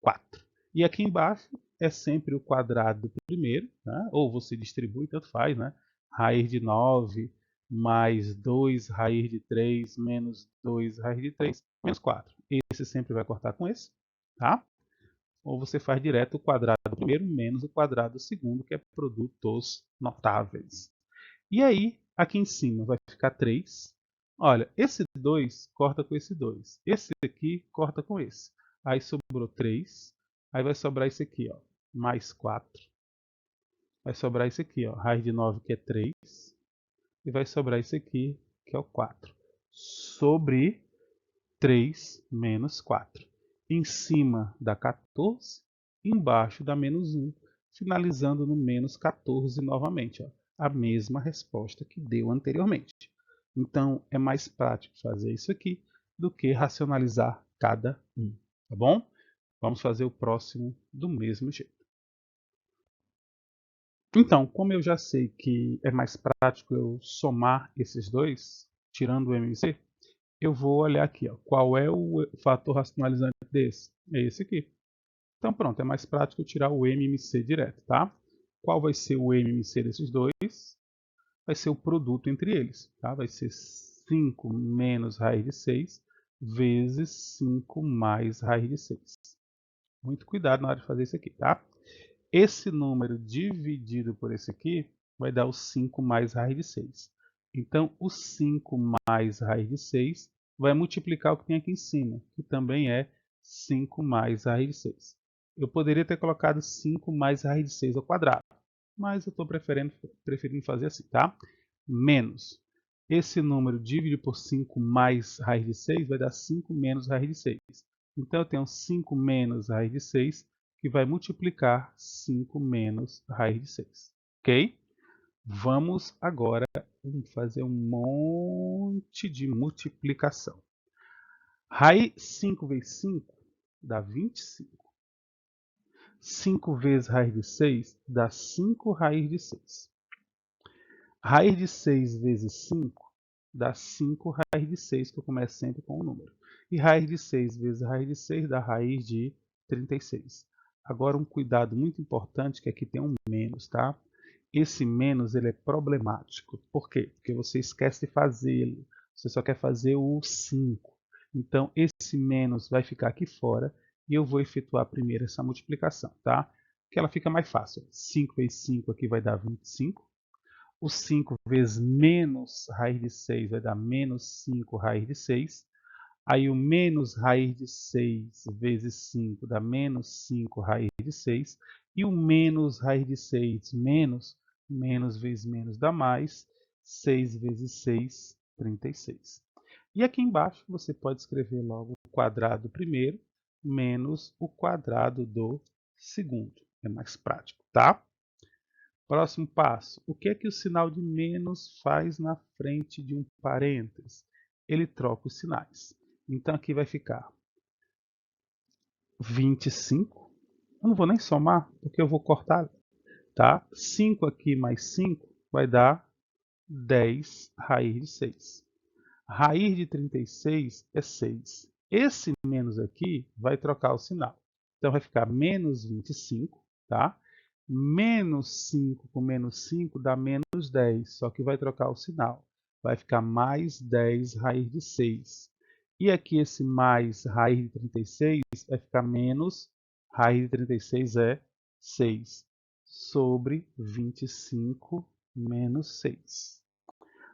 4. E aqui embaixo é sempre o quadrado do primeiro, né? Ou você distribui, tanto faz, né? Raiz de 9 mais 2 raiz de 3 menos 2 raiz de 3 menos 4. Esse sempre vai cortar com esse, tá? Ou você faz direto o quadrado do primeiro menos o quadrado do segundo, que é produtos notáveis. E aí, aqui em cima vai ficar 3. Olha, esse 2 corta com esse 2. Esse aqui corta com esse. Aí sobrou 3. Aí vai sobrar esse aqui, ó, mais 4. Vai sobrar esse aqui, ó, raiz de 9, que é 3. E vai sobrar esse aqui, que é o 4. Sobre 3 menos 4. Em cima dá 14, embaixo dá menos 1, finalizando no menos 14 novamente. Ó, a mesma resposta que deu anteriormente. Então, é mais prático fazer isso aqui do que racionalizar cada um. Tá bom? Vamos fazer o próximo do mesmo jeito. Então, como eu já sei que é mais prático eu somar esses dois, tirando o MMC, eu vou olhar aqui, ó, qual é o fator racionalizante desse? É esse aqui. Então pronto, é mais prático eu tirar o MMC direto, tá? Qual vai ser o MMC desses dois? Vai ser o produto entre eles, tá? Vai ser 5 menos raiz de 6 vezes 5 mais raiz de 6. Muito cuidado na hora de fazer isso aqui, tá? Esse número dividido por esse aqui vai dar o 5 mais raiz de 6. Então, o 5 mais raiz de 6 vai multiplicar o que tem aqui em cima, que também é 5 mais raiz de 6. Eu poderia ter colocado 5 mais raiz de 6 ao quadrado, mas eu estou preferindo fazer assim, tá? Menos. Esse número dividido por 5 mais raiz de 6 vai dar 5 menos raiz de 6. Então, eu tenho 5 menos raiz de 6, que vai multiplicar 5 menos raiz de 6. Ok? Vamos agora fazer um monte de multiplicação. Raiz 5 vezes 5 dá 25. 5 vezes raiz de 6 dá 5 raiz de 6. Raiz de 6 vezes 5 dá 5 raiz de 6, que eu começo sempre com o número. E raiz de 6 vezes raiz de 6 dá raiz de 36. Agora um cuidado muito importante, que aqui tem um menos, tá? Esse menos ele é problemático. Por quê? Porque você esquece de fazê-lo. Você só quer fazer o 5. Então esse menos vai ficar aqui fora e eu vou efetuar primeiro essa multiplicação, tá? Que ela fica mais fácil. 5 vezes 5 aqui vai dar 25. O 5 vezes menos raiz de 6 vai dar menos 5 raiz de 6. Aí o menos raiz de 6 vezes 5 dá menos 5 raiz de 6. E o menos raiz de 6 menos vezes menos dá mais. 6 vezes 6, 36. E aqui embaixo você pode escrever logo o quadrado do primeiro menos o quadrado do segundo. É mais prático, tá? Próximo passo. O que é que o sinal de menos faz na frente de um parênteses? Ele troca os sinais. Então aqui vai ficar 25. Eu não vou nem somar, porque eu vou cortar. Tá? 5 aqui mais 5 vai dar 10 raiz de 6. Raiz de 36 é 6. Esse menos aqui vai trocar o sinal. Então vai ficar menos 25, tá? Menos 5 com menos 5 dá menos 10, só que vai trocar o sinal. Vai ficar mais 10 raiz de 6. E aqui esse mais raiz de 36 vai ficar menos raiz de 36 é 6 sobre 25 menos 6.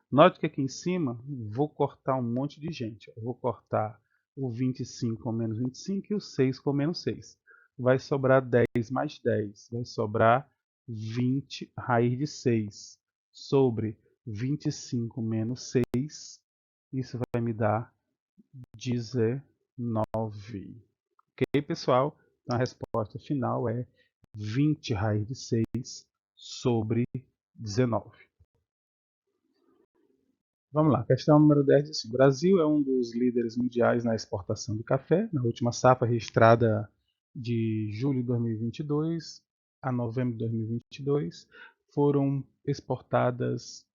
Note que aqui em cima vou cortar um monte de gente. Eu vou cortar o 25 com menos 25 e o 6 com menos 6. Vai sobrar 10 mais 10. Vai sobrar 20 raiz de 6 sobre 25 menos 6. Isso vai me dar 19. Ok, pessoal? Então a resposta final é 20 raiz de 6 sobre 19. Vamos lá, questão número 10 diz assim: o Brasil é um dos líderes mundiais na exportação de café. Na última safra registrada de julho de 2022 a novembro de 2022, foram exportadas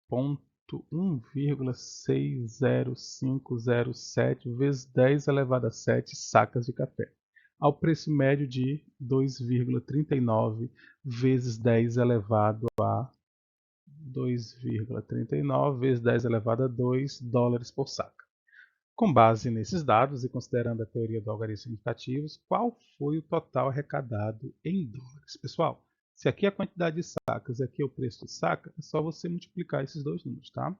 1,60507 vezes 10 elevado a 7 sacas de café, ao preço médio de 2,39 vezes 10 elevado a 2,39 vezes 10 elevado a 2 dólares por saca. Com base nesses dados e considerando a teoria do algarismos significativos, qual foi o total arrecadado em dólares? Pessoal, se aqui é a quantidade de sacas e aqui é o preço de saca, é só você multiplicar esses dois números, tá?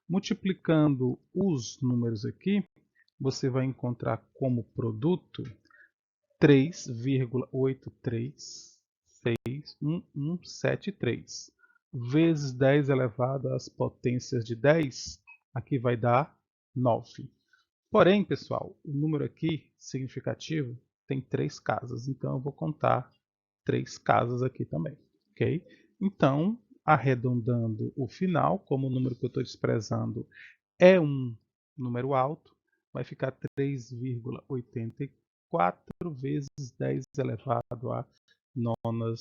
Multiplicando os números aqui, você vai encontrar como produto 3,8361173 vezes 10 elevado às potências de 10, aqui vai dar 9. Porém, pessoal, o número aqui significativo tem 3 casas, então eu vou contar 3 casas aqui também, ok? Então, arredondando o final, como o número que eu estou desprezando é um número alto, vai ficar 3,84 vezes 10 elevado a nona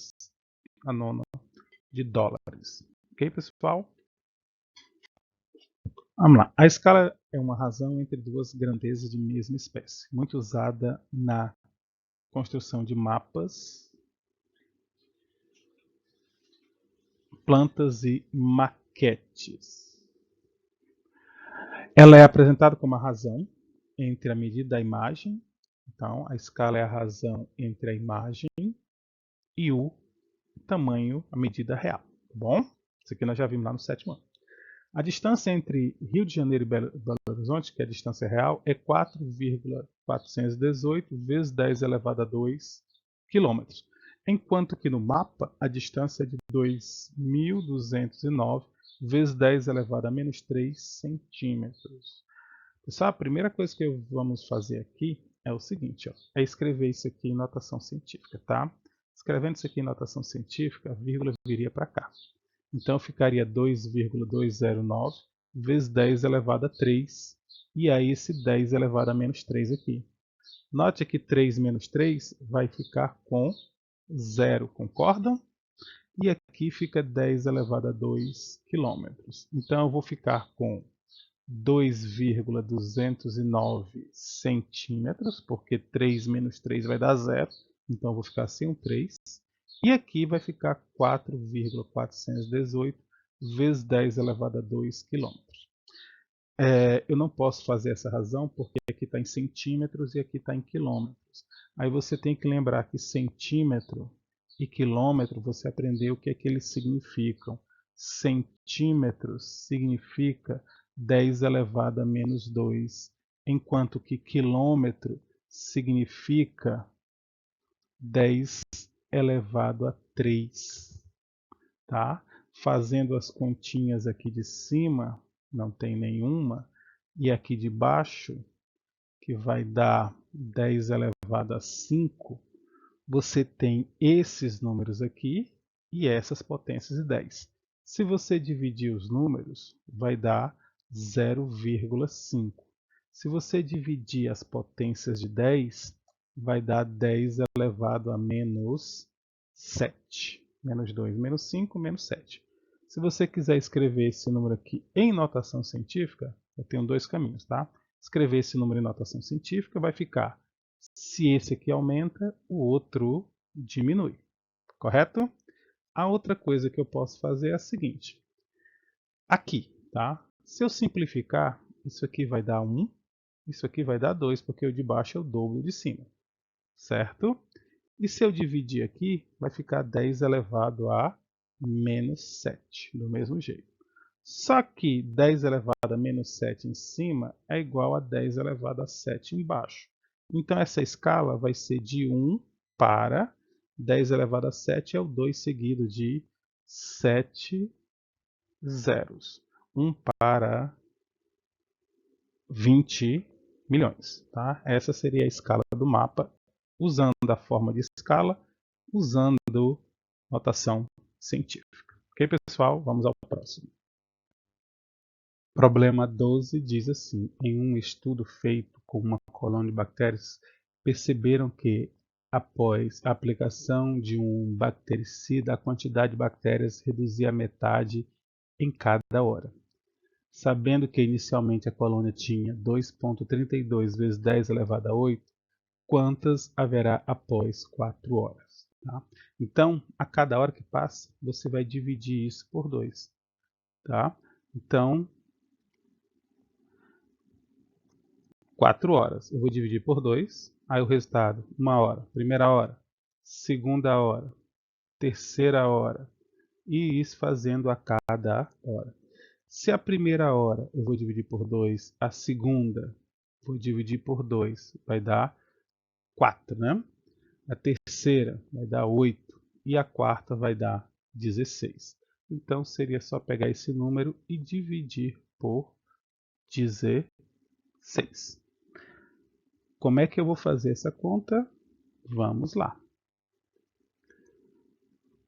de dólares. Ok, pessoal? Vamos lá. A escala é uma razão entre duas grandezas de mesma espécie, muito usada na construção de mapas, plantas e maquetes. Ela é apresentada como a razão entre a medida da imagem. Então, a escala é a razão entre a imagem e o tamanho, a medida real. Tá bom? Isso aqui nós já vimos lá no sétimo ano. A distância entre Rio de Janeiro e Belo Horizonte, que é a distância real, é 4,418 vezes 10 elevado a 2 quilômetros, enquanto que no mapa a distância é de 2.209 vezes 10 elevado a menos 3 centímetros. Pessoal, a primeira coisa que vamos fazer aqui é o seguinte, ó, é escrever isso aqui em notação científica, tá? Escrevendo isso aqui em notação científica, a vírgula viria para cá. Então ficaria 2,209 vezes 10 elevado a 3. E aí esse 10 elevado a menos 3 aqui. Note que 3 menos 3 vai ficar com 0, concordam? E aqui fica 10 elevado a 2 quilômetros. Então eu vou ficar com 2,209 centímetros, porque 3 menos 3 vai dar 0, então eu vou ficar sem o 3. E aqui vai ficar 4,418 vezes 10 elevado a 2 quilômetros. Eu não posso fazer essa razão porque aqui está em centímetros e aqui está em quilômetros. Aí você tem que lembrar que centímetro e quilômetro você aprendeu o que é que eles significam. Centímetros significa 10 elevado a menos 2, enquanto que quilômetro significa 10 elevado a 3. Tá? Fazendo as continhas aqui de cima, não tem nenhuma, e aqui de baixo, que vai dar 10 elevado a 5, você tem esses números aqui e essas potências de 10. Se você dividir os números, vai dar 0,5. Se você dividir as potências de 10, vai dar 10 elevado a menos 7. Menos 2, menos 5, menos 7. Se você quiser escrever esse número aqui em notação científica, eu tenho dois caminhos, tá? Escrever esse número em notação científica vai ficar: se esse aqui aumenta, o outro diminui. Correto? A outra coisa que eu posso fazer é a seguinte. Aqui, tá? Se eu simplificar, isso aqui vai dar 1, isso aqui vai dar 2, porque o de baixo é o dobro de cima. Certo? E se eu dividir aqui, vai ficar 10 elevado a menos 7, do mesmo jeito. Só que 10 elevado a menos 7 em cima é igual a 10 elevado a 7 embaixo. Então essa escala vai ser de 1 para 10 elevado a 7 é o 2 seguido de 7 zeros. 1 para 20 milhões. Tá? Essa seria a escala do mapa, usando a forma de escala, usando notação científica. Ok, pessoal? Vamos ao próximo. Problema 12 diz assim: em um estudo feito com uma colônia de bactérias, perceberam que, após a aplicação de um bactericida, a quantidade de bactérias reduzia a metade em cada hora. Sabendo que inicialmente a colônia tinha 2,32 vezes 10 elevado a 8, quantas haverá após 4 horas? Tá? Então, a cada hora que passa, você vai dividir isso por 2. Tá? Então, 4 horas. Eu vou dividir por 2. Aí o resultado, 1 hora. Primeira hora, segunda hora, terceira hora. E isso fazendo a cada hora. Se a primeira hora eu vou dividir por 2, a segunda vou dividir por 2, vai dar 4, né? A terceira vai dar 8 e a quarta vai dar 16. Então seria só pegar esse número e dividir por 16. Como é que eu vou fazer essa conta? Vamos lá.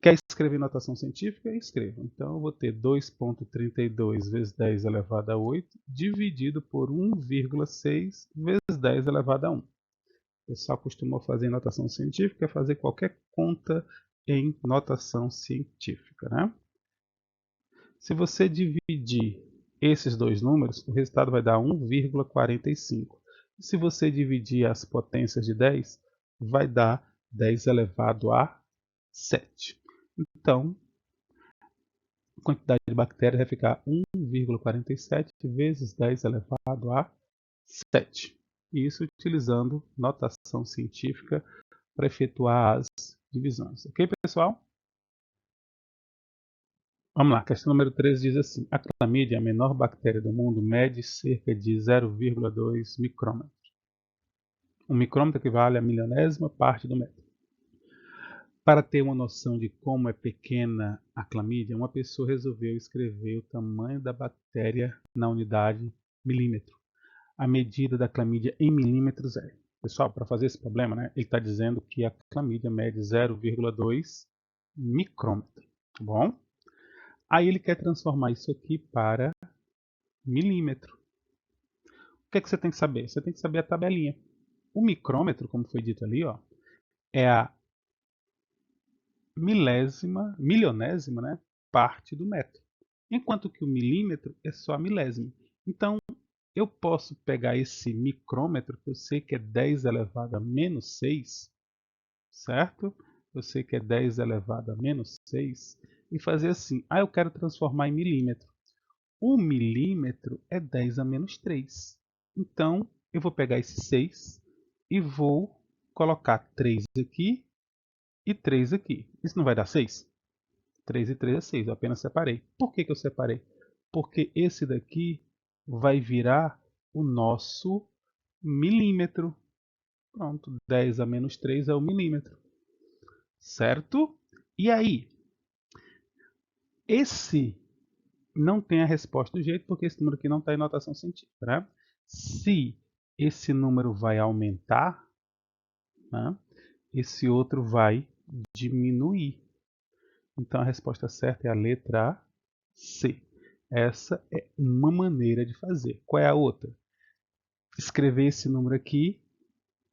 Quer escrever notação científica? Escreva. Então eu vou ter 2,32 vezes 10 elevado a 8 dividido por 1,6 vezes 10 elevado a 1. O pessoal costumou fazer em notação científica, fazer qualquer conta em notação científica, né? Se você dividir esses dois números, o resultado vai dar 1,45. Se você dividir as potências de 10, vai dar 10 elevado a 7. Então, a quantidade de bactérias vai ficar 1,47 vezes 10 elevado a 7. Isso utilizando notação científica para efetuar as divisões. Ok, pessoal? Vamos lá, questão número 13 diz assim: a clamídia, a menor bactéria do mundo, mede cerca de 0,2 micrômetros. Um micrômetro equivale a milionésima parte do metro. Para ter uma noção de como é pequena a clamídia, uma pessoa resolveu escrever o tamanho da bactéria na unidade milímetro. A medida da clamídia em milímetros é. Pessoal, para fazer esse problema, né, ele está dizendo que a clamídia mede 0,2 micrômetro. Tá bom? Aí ele quer transformar isso aqui para milímetro. O que é que você tem que saber? Você tem que saber a tabelinha. O micrômetro, como foi dito ali, ó, é a milionésima, né, parte do metro. Enquanto que o milímetro é só a milésima. Então, eu posso pegar esse micrômetro, que eu sei que é 10 elevado a menos 6, certo? Eu sei que é 10 elevado a menos 6, e fazer assim. Eu quero transformar em milímetro. O milímetro é 10 a menos 3. Então, eu vou pegar esse 6 e vou colocar 3 aqui e 3 aqui. Isso não vai dar 6? 3 e 3 é 6, eu apenas separei. Por que eu separei? Porque esse daqui vai virar o nosso milímetro. Pronto, 10 a menos 3 é o milímetro. Certo? E aí, esse não tem a resposta do jeito, porque esse número aqui não está em notação científica. Né? Se esse número vai aumentar, né, esse outro vai diminuir. Então a resposta certa é a letra C. Essa é uma maneira de fazer. Qual é a outra? Escrever esse número aqui,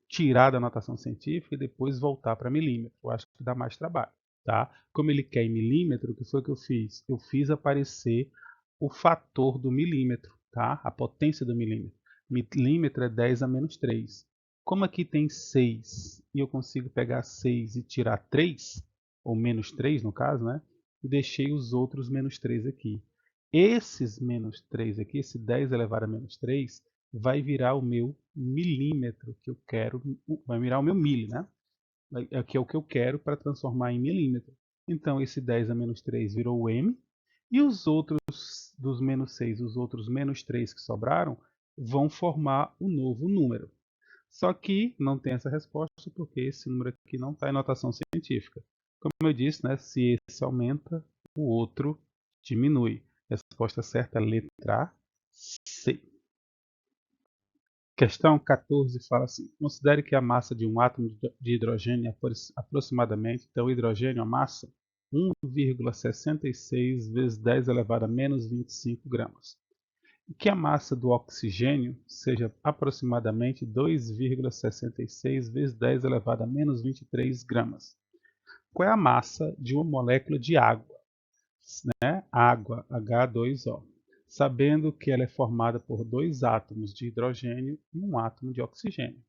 tirar da notação científica e depois voltar para milímetro. Eu acho que dá mais trabalho. Tá? Como ele quer em milímetro, o que foi que eu fiz? Eu fiz aparecer o fator do milímetro, tá? A potência do milímetro. Milímetro é 10 a menos 3. Como aqui tem 6 e eu consigo pegar 6 e tirar 3, ou menos 3 no caso, né? E deixei os outros menos 3 aqui. Esses menos 3 aqui, esse 10 elevado a menos 3, vai virar o meu milímetro que eu quero, vai virar o meu milho, né? Que é o que eu quero para transformar em milímetro. Então, esse 10 a menos 3 virou o M, e os outros dos menos 6, os outros menos 3 que sobraram, vão formar o novo número. Só que não tem essa resposta porque esse número aqui não está em notação científica. Como eu disse, né, se esse aumenta, o outro diminui. A resposta certa é a letra C. Questão 14 fala assim: considere que a massa de um átomo de hidrogênio é aproximadamente, então o hidrogênio, a massa, 1,66 vezes 10 elevado a menos 25 gramas. E que a massa do oxigênio seja aproximadamente 2,66 vezes 10 elevado a menos 23 gramas. Qual é a massa de uma molécula de água? Né? Água, H2O. Sabendo que ela é formada por dois átomos de hidrogênio e um átomo de oxigênio.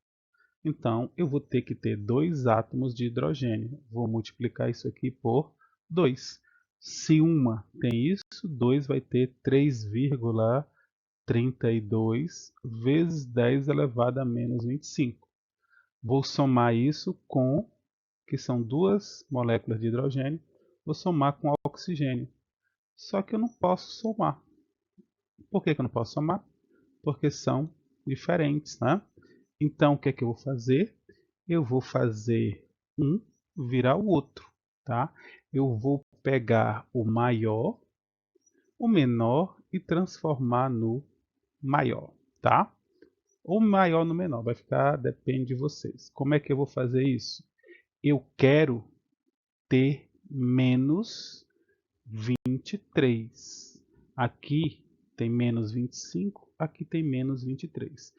Então, eu vou ter que ter dois átomos de hidrogênio. Vou multiplicar isso aqui por 2. Se uma tem isso, 2 vai ter 3,32 vezes 10 elevado a menos 25. Vou somar isso com, que são duas moléculas de hidrogênio, vou somar com oxigênio. Só que eu não posso somar. Por que eu não posso somar? Porque são diferentes, né? Então, o que é que eu vou fazer? Eu vou fazer um virar o outro, tá? Eu vou pegar o maior, o menor e transformar no maior, tá? Ou maior no menor, vai ficar, depende de vocês. Como é que eu vou fazer isso? Eu quero ter menos 23. Aqui tem menos 25, aqui tem menos 23.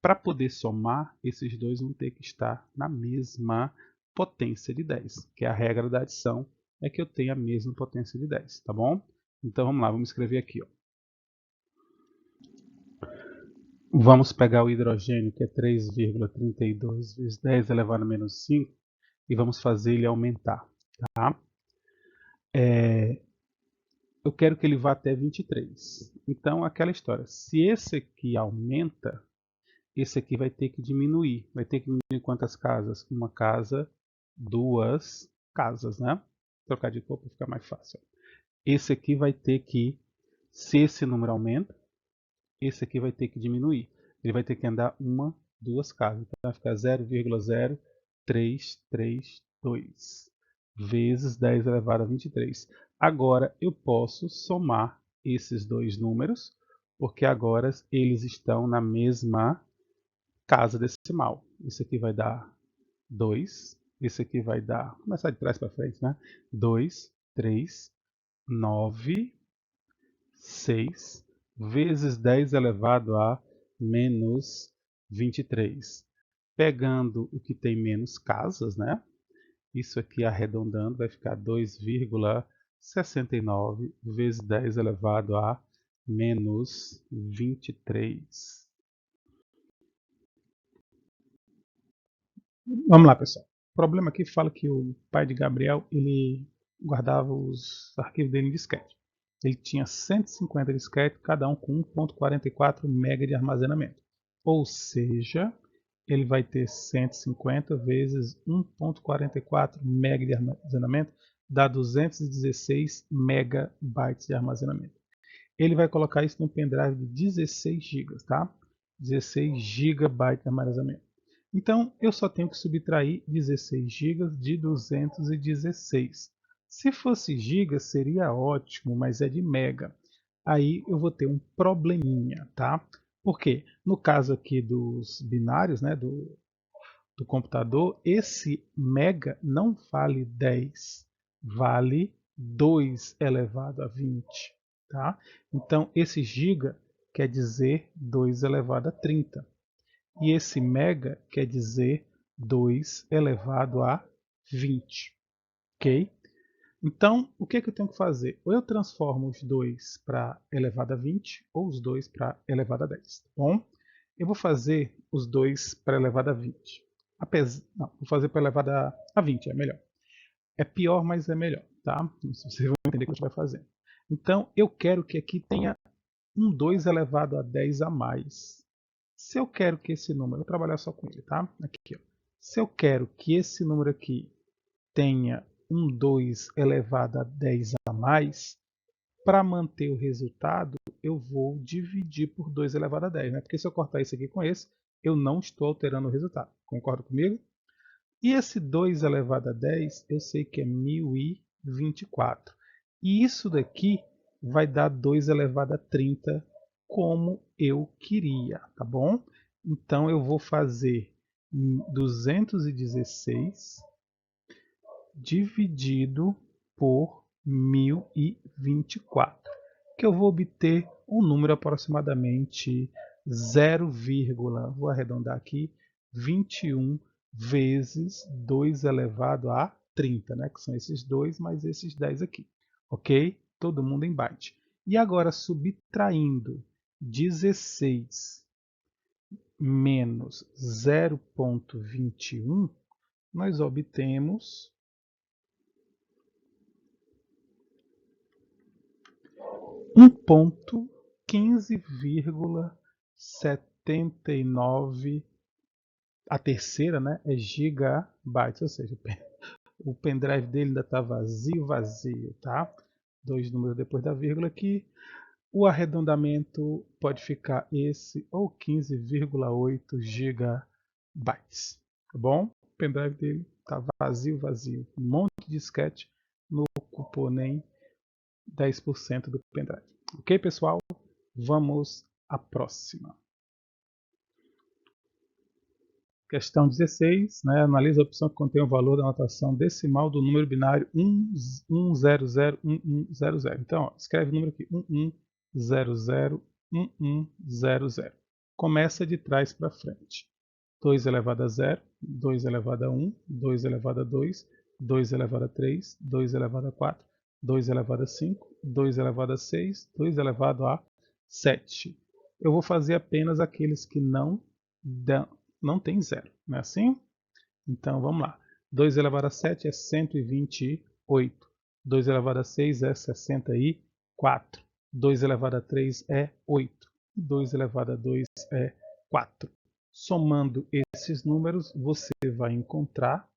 Para poder somar, esses dois vão ter que estar na mesma potência de 10, que é a regra da adição, é que eu tenho a mesma potência de 10, tá bom? Então vamos lá, vamos escrever aqui. Ó. Vamos pegar o hidrogênio, que é 3,32 vezes 10 elevado a menos 5, e vamos fazer ele aumentar. Tá? Eu quero que ele vá até 23. Então, aquela história, se esse aqui aumenta, esse aqui vai ter que diminuir. Vai ter que diminuir quantas casas? Uma casa, duas casas, né? Vou trocar de cor para ficar mais fácil. Esse aqui vai ter que, se esse número aumenta, esse aqui vai ter que diminuir. Ele vai ter que andar uma, duas casas. Então vai ficar 0,0332 vezes 10 elevado a 23. Agora eu posso somar esses dois números, porque agora eles estão na mesma casa decimal. Isso aqui vai dar 2. Isso aqui vai dar, vou começar de trás para frente, né? 2, 3, 9, 6 vezes 10 elevado a menos 23. Pegando o que tem menos casas, né? Isso aqui arredondando vai ficar 2,69 vezes 10 elevado a menos 23. Vamos lá, pessoal. O problema aqui fala que o pai de Gabriel, ele guardava os arquivos dele em disquete. Ele tinha 150 disquetes, cada um com 1.44 MB de armazenamento. Ou seja, ele vai ter 150 vezes 1.44 MB de armazenamento, dá 216 MB de armazenamento. Ele vai colocar isso no pendrive de 16 GB, tá? 16 GB de armazenamento. Então, eu só tenho que subtrair 16 GB de 216. Se fosse giga, seria ótimo, mas é de mega. Aí eu vou ter um probleminha, tá? Por quê? No caso aqui dos binários, né, do computador, esse mega não vale 10, vale 2 elevado a 20. Tá? Então, esse giga quer dizer 2 elevado a 30. E esse mega quer dizer 2 elevado a 20. Ok? Então, o que é que eu tenho que fazer? Ou eu transformo os 2 para elevado a 20, ou os 2 para elevado a 10. Tá bom? Eu vou fazer os 2 para elevado a 20. Não, vou fazer para elevado a 20, é melhor. É pior, mas é melhor, tá? Vocês vão entender o que a gente vai fazer. Então, eu quero que aqui tenha um 2 elevado a 10 a mais. Se eu quero que esse número, eu vou trabalhar só com ele, tá? Aqui, ó. Se eu quero que esse número aqui tenha um 2 elevado a 10 a mais, para manter o resultado, eu vou dividir por 2 elevado a 10, né? Porque se eu cortar isso aqui com esse, eu não estou alterando o resultado. Concorda comigo? E esse 2 elevado a 10, eu sei que é 1024. E isso daqui vai dar 2 elevado a 30, como eu queria, tá bom? Então eu vou fazer 216 dividido por 1024, que eu vou obter um número aproximadamente 0, vou arredondar aqui, 21 vezes 2 elevado a 30, né? Que são esses 2 mais esses 10 aqui, ok? Todo mundo em byte. E agora, subtraindo 16 menos 0,21, nós obtemos 1.15,79. A terceira, né, é gigabytes, ou seja, o pendrive dele ainda está vazio, tá? Dois números depois da vírgula aqui. O arredondamento pode ficar esse ou 15,8 gigabytes, tá bom? O pendrive dele está vazio. Um monte de disquete, não ocupou nem 10% do pendrive. Ok, pessoal? Vamos à próxima. Questão 16, né? Analisa a opção que contém o valor da notação decimal do número binário 11001100. Então, ó, escreve o número aqui, 11001100. Começa de trás para frente. 2 elevado a 0, 2 elevado a 1, 2 elevado a 2, 2 elevado a 3, 2 elevado a 4, 2 elevado a 5, 2 elevado a 6, 2 elevado a 7. Eu vou fazer apenas aqueles que não tem zero, não é assim? Então vamos lá. 2 elevado a 7 é 128. 2 elevado a 6 é 64. 2 elevado a 3 é 8. 2 elevado a 2 é 4. Somando esses números, você vai encontrar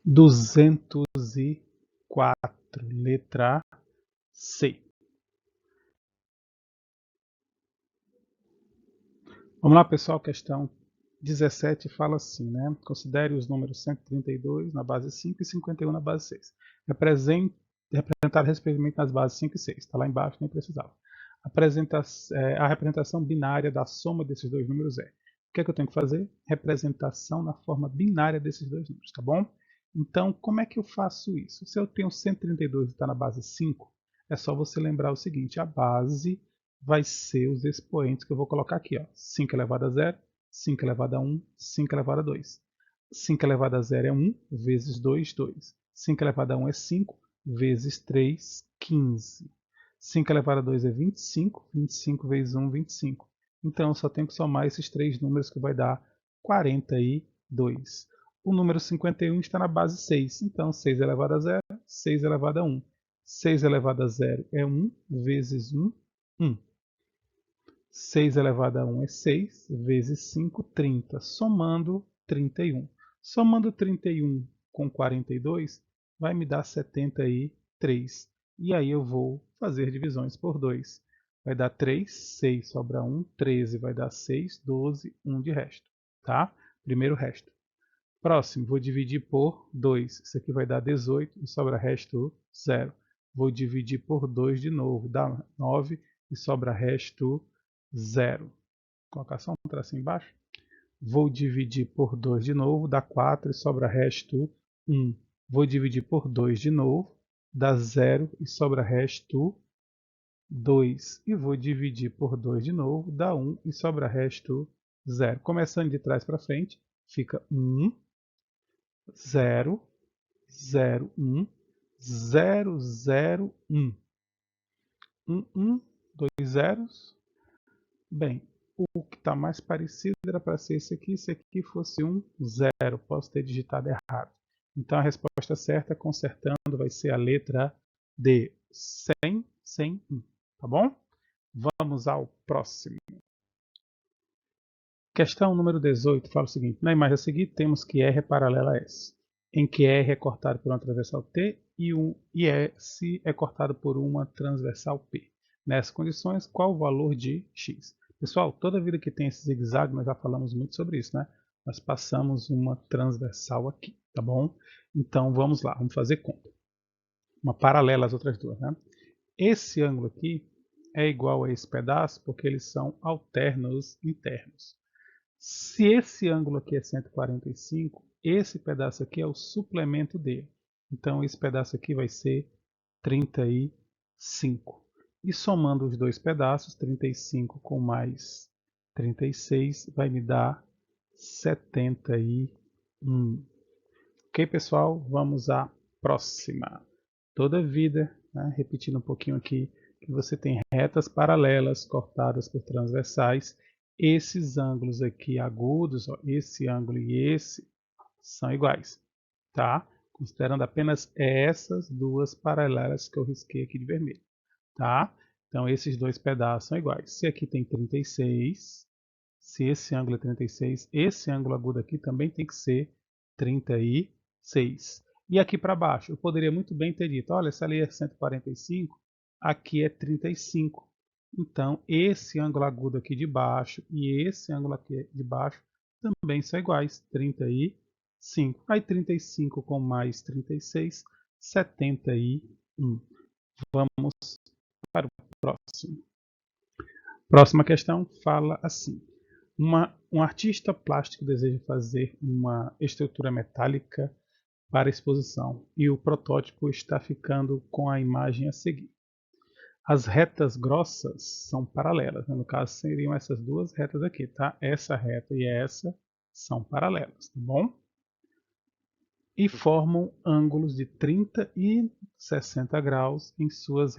204, letra C. Vamos lá, pessoal, questão 17 fala assim, né? Considere os números 132 na base 5 e 51 na base 6. Representar respectivamente nas bases 5 e 6. Está lá embaixo, nem precisava. A representação binária da soma desses dois números é. O que é que eu tenho que fazer? Representação na forma binária desses dois números, tá bom? Então, como é que eu faço isso? Se eu tenho 132 e está na base 5, é só você lembrar o seguinte, a base vai ser os expoentes que eu vou colocar aqui, ó. 5 elevado a 0, 5 elevado a 1, 5 elevado a 2. 5 elevado a 0 é 1, vezes 2, 2. 5 elevado a 1 é 5, vezes 3, 15. 5 elevado a 2 é 25, 25 vezes 1, 25. Então, eu só tenho que somar esses três números que vai dar 42. O número 51 está na base 6, então 6 elevado a 0, 6 elevado a 1. 6 elevado a 0 é 1, vezes 1, 1. 6 elevado a 1 é 6, vezes 5, 30, somando 31. Somando 31 com 42, vai me dar 73. E aí eu vou fazer divisões por 2. Vai dar 3, 6 sobra 1, 13 vai dar 6, 12, 1 de resto. Tá? Primeiro resto. Próximo, vou dividir por 2. Isso aqui vai dar 18 e sobra resto 0. Vou dividir por 2 de novo, dá 9 e sobra resto 0. Vou colocar só um tracinho embaixo. Vou dividir por 2 de novo, dá 4 e sobra resto 1. Vou dividir por 2 de novo, dá 0 e sobra resto 2. E vou dividir por 2 de novo, dá 1 e sobra resto 0. Começando de trás para frente, fica 1, 0, 0, 1, 0, 0, 1. 1, 1, 2 zeros. Bem, o que está mais parecido era para ser esse aqui. Se aqui fosse um 0, posso ter digitado errado. Então a resposta certa, consertando, vai ser a letra D, 100, 100, 1. Tá bom? Vamos ao próximo. Questão número 18 fala o seguinte: na imagem a seguir temos que R é paralela a S, em que R é cortado por uma transversal T e S é cortado por uma transversal P. Nessas condições, qual o valor de X? Pessoal, toda vida que tem esse zigue-zague, nós já falamos muito sobre isso, né? Nós passamos uma transversal aqui, tá bom? Então vamos lá, vamos fazer conta. Uma paralela às outras duas, né? Esse ângulo aqui é igual a esse pedaço porque eles são alternos internos. Se esse ângulo aqui é 145, esse pedaço aqui é o suplemento dele. Então esse pedaço aqui vai ser 35. E somando os dois pedaços, 35 com mais 36, vai me dar 71. Ok, pessoal? Vamos à próxima. Toda vida, né, repetindo um pouquinho aqui, que você tem retas paralelas cortadas por transversais. Esses ângulos aqui agudos, ó, esse ângulo e esse, são iguais, tá? Considerando apenas essas duas paralelas que eu risquei aqui de vermelho, tá? Então esses dois pedaços são iguais. Se aqui tem 36, se esse ângulo é 36, esse ângulo agudo aqui também tem que ser 36. E aqui para baixo, eu poderia muito bem ter dito, olha, se ali é 145, aqui é 35. Então, esse ângulo agudo aqui de baixo e esse ângulo aqui de baixo também são iguais, 35. Aí 35 com mais 36, 71. Vamos para o próximo. Próxima questão fala assim. Um artista plástico deseja fazer uma estrutura metálica para exposição e o protótipo está ficando com a imagem a seguir. As retas grossas são paralelas, né? No caso seriam essas duas retas aqui, tá? Essa reta e essa são paralelas, tá bom? E formam ângulos de 30 e 60 graus em suas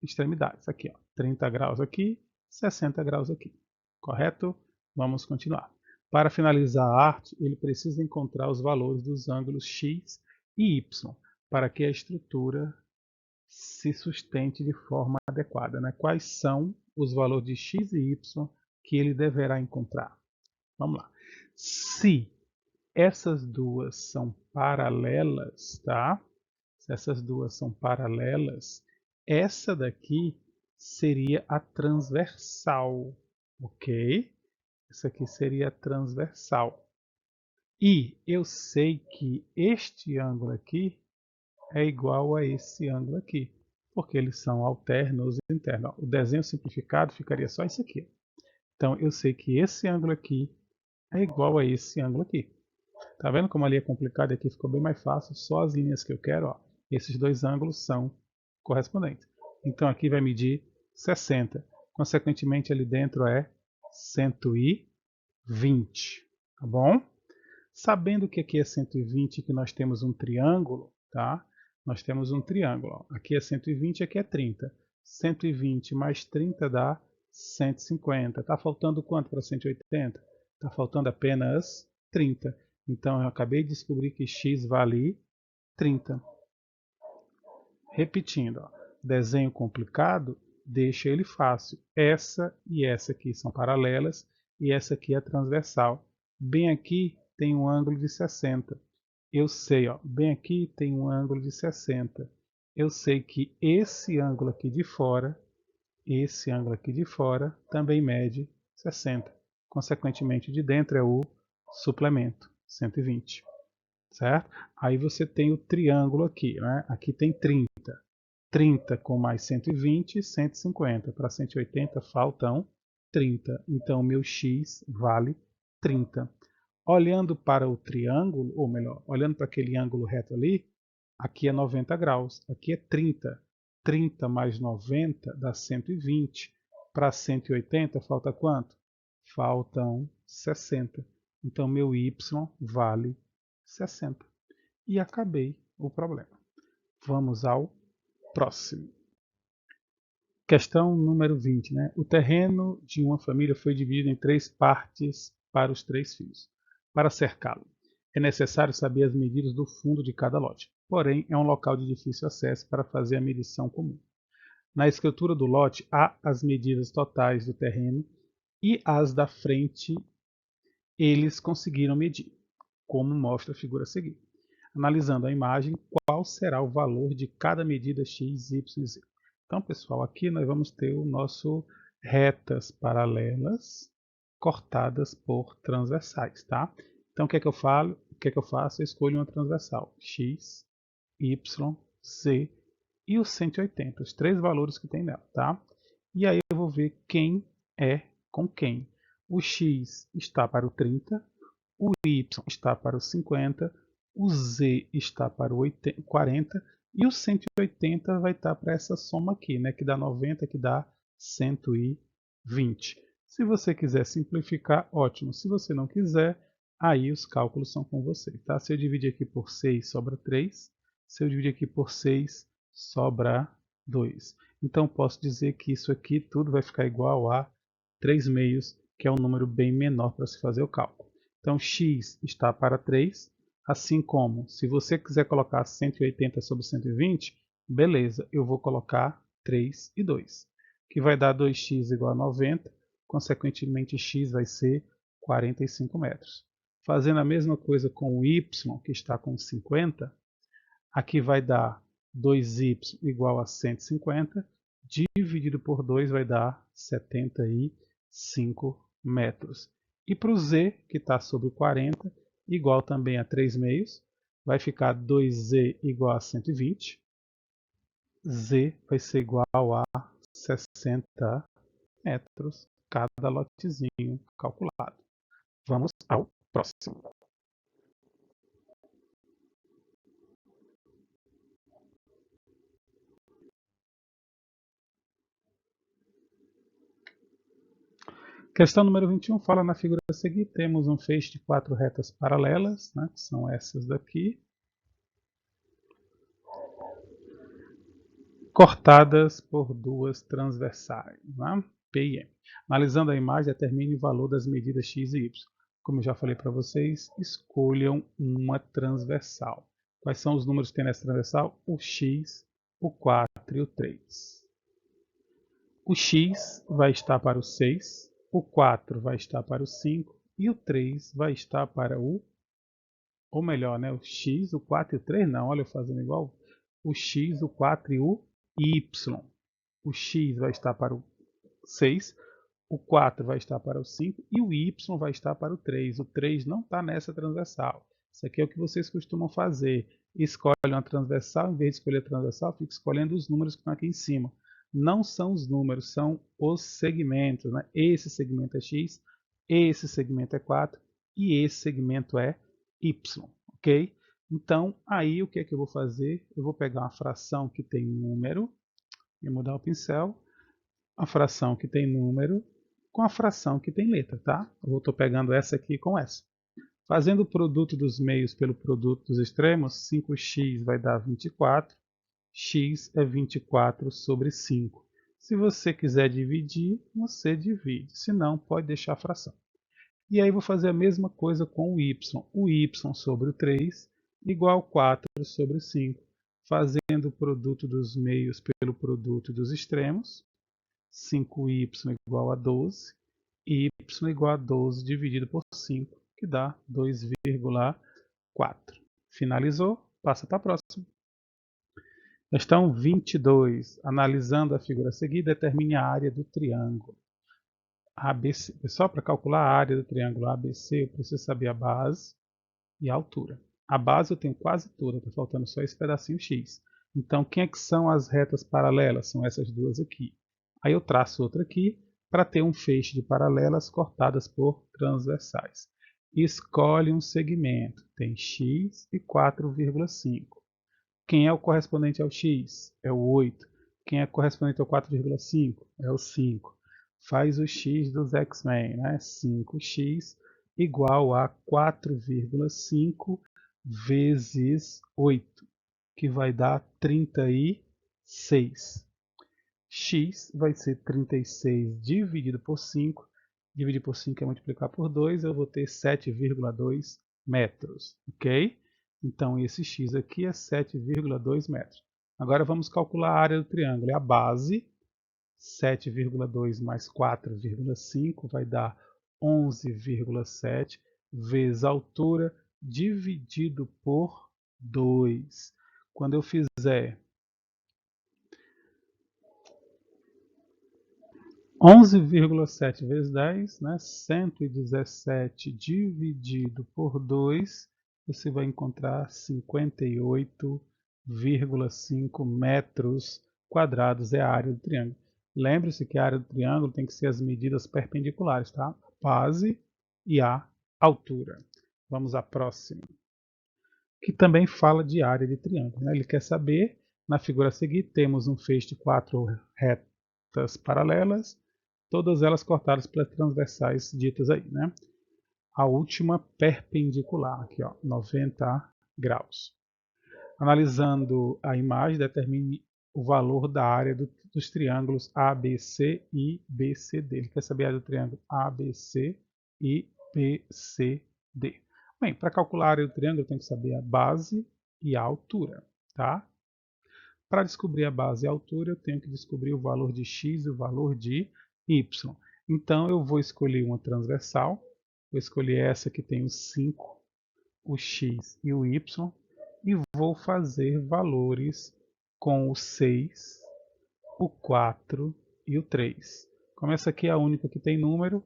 extremidades. Aqui, ó, 30 graus aqui, 60 graus aqui, correto? Vamos continuar. Para finalizar a arte, ele precisa encontrar os valores dos ângulos x e y para que a estrutura se sustente de forma adequada, né? Quais são os valores de x e y que ele deverá encontrar? Vamos lá. Se essas duas são paralelas, tá? Se essas duas são paralelas, essa daqui seria a transversal, ok? Essa aqui seria a transversal. E eu sei que este ângulo aqui é igual a esse ângulo aqui, porque eles são alternos internos. O desenho simplificado ficaria só isso aqui. Então eu sei que esse ângulo aqui é igual a esse ângulo aqui. Tá vendo como ali é complicado e aqui ficou bem mais fácil? Só as linhas que eu quero, ó. Esses dois ângulos são correspondentes. Então aqui vai medir 60. Consequentemente ali dentro é 120. Tá bom? Sabendo que aqui é 120 e que nós temos um triângulo, tá? Nós temos um triângulo. Ó. Aqui é 120, aqui é 30. 120 mais 30 dá 150. Está faltando quanto para 180? Está faltando apenas 30. Então, eu acabei de descobrir que x vale 30. Repetindo, ó, desenho complicado, deixa ele fácil. Essa e essa aqui são paralelas e essa aqui é transversal. Bem aqui tem um ângulo de 60. Eu sei, ó, bem aqui tem um ângulo de 60. Eu sei que esse ângulo aqui de fora, também mede 60. Consequentemente, de dentro é o suplemento, 120. Certo? Aí você tem o triângulo aqui, né? Aqui tem 30. 30 com mais 120, 150. Para 180 faltam 30. Então, meu x vale 30. Olhando para o triângulo, ou melhor, olhando para aquele ângulo reto ali, aqui é 90 graus, aqui é 30. 30 mais 90 dá 120. Para 180 falta quanto? Faltam 60. Então, meu y vale 60. E acabei o problema. Vamos ao próximo. Questão número 20. Né? O terreno de uma família foi dividido em 3 partes para os 3 filhos. Para cercá-lo, é necessário saber as medidas do fundo de cada lote. Porém, é um local de difícil acesso para fazer a medição comum. Na escritura do lote, há as medidas totais do terreno e as da frente eles conseguiram medir, como mostra a figura a seguir. Analisando a imagem, qual será o valor de cada medida x, y e z. Então, pessoal, aqui nós vamos ter o nosso retas paralelas cortadas por transversais, tá? Então, o que é que eu falo? O que é que eu faço? Eu escolho uma transversal, x, y, z e os 180, os 3 valores que tem nela, tá? E aí eu vou ver quem é com quem. O x está para o 30, o y está para o 50, o z está para o 40 e o 180 vai estar para essa soma aqui, né, que dá 90, que dá 120. Se você quiser simplificar, ótimo. Se você não quiser, aí os cálculos são com você. Tá? Se eu dividir aqui por 6, sobra 3. Se eu dividir aqui por 6, sobra 2. Então, posso dizer que isso aqui tudo vai ficar igual a 3 meios, que é um número bem menor para se fazer o cálculo. Então, x está para 3, assim como, se você quiser colocar 180 sobre 120, beleza, eu vou colocar 3 e 2, que vai dar 2x igual a 90, consequentemente x vai ser 45 metros. Fazendo a mesma coisa com o y, que está com 50, aqui vai dar 2y igual a 150, dividido por 2 vai dar 75 metros. E para o z, que está sobre 40, igual também a 3 meios, vai ficar 2z igual a 120, z vai ser igual a 60 metros, cada lotezinho calculado. Vamos ao próximo. Questão número 21 fala na figura a seguir, temos um feixe de 4 retas paralelas, né, que são essas daqui, cortadas por 2 transversais, né, P e M. Analisando a imagem, determine o valor das medidas x e y. Como eu já falei para vocês, escolham uma transversal. Quais são os números que tem nessa transversal? O x, o 4 e o 3. O x vai estar para o 6, o 4 vai estar para o 5 e o 3 vai estar para o... Ou melhor, né? O x, o 4 e o 3 não, olha eu fazendo igual. O x, o 4 e o y. O x vai estar para o 6, o 4 vai estar para o 5 e o y vai estar para o 3. O 3 não está nessa transversal. Isso aqui é o que vocês costumam fazer. Escolhe uma transversal, em vez de escolher a transversal, fica escolhendo os números que estão aqui em cima. Não são os números, são os segmentos. Né? Esse segmento é x, esse segmento é 4 e esse segmento é y. Ok? Então, aí o que é que eu vou fazer? Eu vou pegar uma fração que tem número, e mudar o pincel, a fração que tem número com a fração que tem letra, tá? Eu estou pegando essa aqui com essa. Fazendo o produto dos meios pelo produto dos extremos, 5x vai dar 24, x é 24 sobre 5. Se você quiser dividir, você divide, se não, pode deixar a fração. E aí vou fazer a mesma coisa com o y. O y sobre o 3 igual a 4 sobre 5. Fazendo o produto dos meios pelo produto dos extremos, 5y igual a 12, e y igual a 12 dividido por 5, que dá 2,4. Finalizou? Passa para a próxima. Questão 22. Analisando a figura a seguir, determine a área do triângulo ABC. Pessoal, para calcular a área do triângulo ABC, eu preciso saber a base e a altura. A base eu tenho quase toda, está faltando só esse pedacinho X. Então, quem é que são as retas paralelas? São essas duas aqui. Aí eu traço outra aqui para ter um feixe de paralelas cortadas por transversais. Escolhe um segmento. Tem X e 4,5. Quem é o correspondente ao X? É o 8. Quem é correspondente ao 4,5? É o 5. Faz o X dos X-Men, né? 5x igual a 4,5 vezes 8, que vai dar 36. X vai ser 36 dividido por 5. Dividir por 5 é multiplicar por 2, eu vou ter 7,2 metros, ok? Então, esse x aqui é 7,2 metros. Agora vamos calcular a área do triângulo. É a base, 7,2 mais 4,5 vai dar 11,7 vezes a altura dividido por 2. Quando eu fizer 11,7 vezes 10, né? 117 dividido por 2, você vai encontrar 58,5 metros quadrados é a área do triângulo. Lembre-se que a área do triângulo tem que ser as medidas perpendiculares, tá? A base e a altura. Vamos à próxima, que também fala de área de triângulo, né? Ele quer saber, na figura a seguir, temos um feixe de 4 retas paralelas, todas elas cortadas pelas transversais ditas aí, né? A última perpendicular, aqui ó, 90 graus. Analisando a imagem, determine o valor da área dos triângulos ABC e BCD. Ele quer saber a área do triângulo ABC e BCD. Bem, para calcular a área do triângulo, eu tenho que saber a base e a altura, tá? Para descobrir a base e a altura, eu tenho que descobrir o valor de x e o valor de y. Então, eu vou escolher uma transversal. Vou escolher essa que tem os 5, o x e o y. E vou fazer valores com o 6, o 4 e o 3. Como essa aqui é a única que tem número,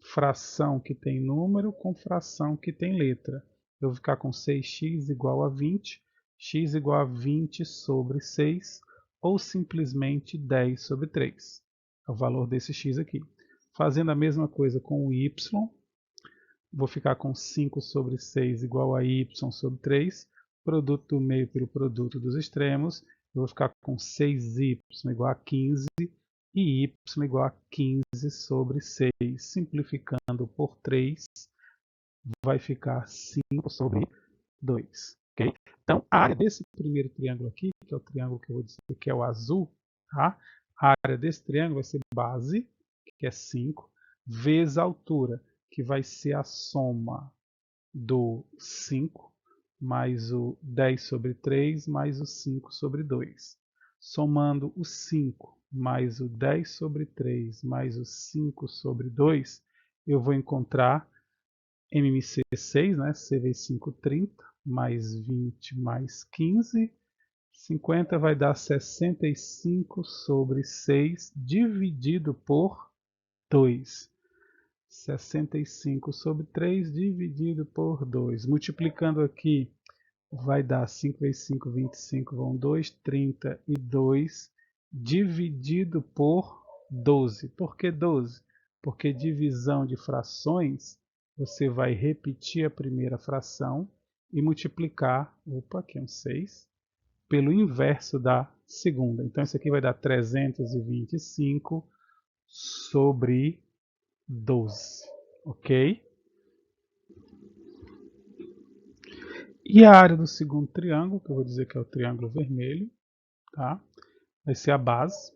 fração que tem número com fração que tem letra. Eu vou ficar com 6x igual a 20, x igual a 20 sobre 6, ou simplesmente 10 sobre 3. É o valor desse x aqui. Fazendo a mesma coisa com o y, vou ficar com 5 sobre 6 igual a y sobre 3. Produto do meio pelo produto dos extremos, eu vou ficar com 6y igual a 15 e y igual a 15 sobre 6. Simplificando por 3, vai ficar 5 sobre 2. Okay? Então, a área desse primeiro triângulo aqui, que é o triângulo que eu vou dizer que é o azul, tá? A área desse triângulo vai ser base, que é 5, vezes a altura, que vai ser a soma do 5 mais o 10 sobre 3 mais o 5 sobre 2. Somando o 5 mais o 10 sobre 3 mais o 5 sobre 2, eu vou encontrar MMC 6, né? C vezes 5, 30, mais 20 mais 15. 50 vai dar 65 sobre 6 dividido por 2. 65 sobre 3 dividido por 2. Multiplicando aqui, vai dar 5 vezes 5, 25, vão 2, 32, dividido por 12. Por que 12? Porque divisão de frações, você vai repetir a primeira fração e multiplicar, opa, aqui é um 6, pelo inverso da segunda. Então, isso aqui vai dar 325 sobre 12, ok? E a área do segundo triângulo, que eu vou dizer que é o triângulo vermelho, tá? Vai ser a base,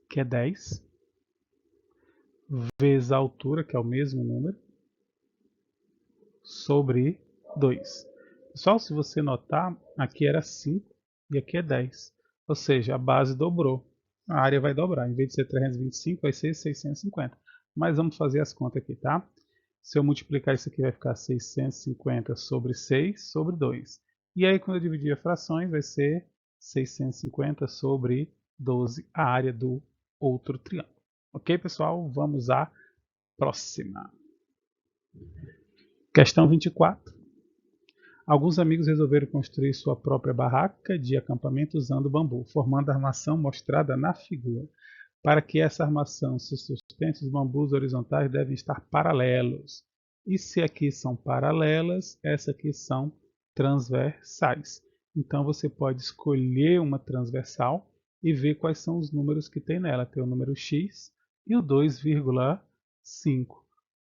que é 10, vezes a altura, que é o mesmo número, sobre 2. Pessoal, se você notar, aqui era 5 e aqui é 10. Ou seja, a base dobrou. A área vai dobrar. Em vez de ser 325, vai ser 650. Mas vamos fazer as contas aqui, tá? Se eu multiplicar isso aqui, vai ficar 650 sobre 6 sobre 2. E aí, quando eu dividir as frações, vai ser 650 sobre 12, a área do outro triângulo. Ok, pessoal? Vamos à próxima. Questão 24. Alguns amigos resolveram construir sua própria barraca de acampamento usando bambu, formando a armação mostrada na figura. Para que essa armação se sustente, os bambus horizontais devem estar paralelos. E se aqui são paralelas, essas aqui são transversais. Então você pode escolher uma transversal e ver quais são os números que tem nela. Tem o número x e o 2,5.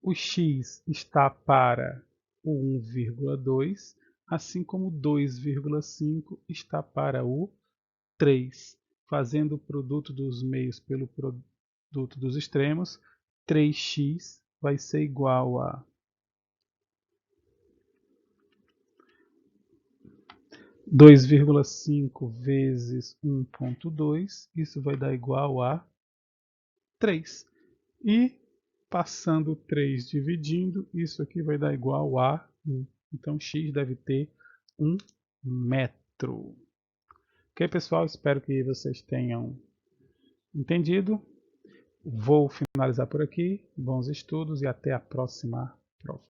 O x está para o 1,2, assim como o 2,5 está para o 3. Fazendo o produto dos meios pelo produto dos extremos, 3x vai ser igual a 2,5 vezes 1,2, isso vai dar igual a 3. E passando 3 dividindo, isso aqui vai dar igual a 1. Então x deve ter 1 metro. Ok, pessoal? Espero que vocês tenham entendido. Vou finalizar por aqui. Bons estudos e até a próxima prova.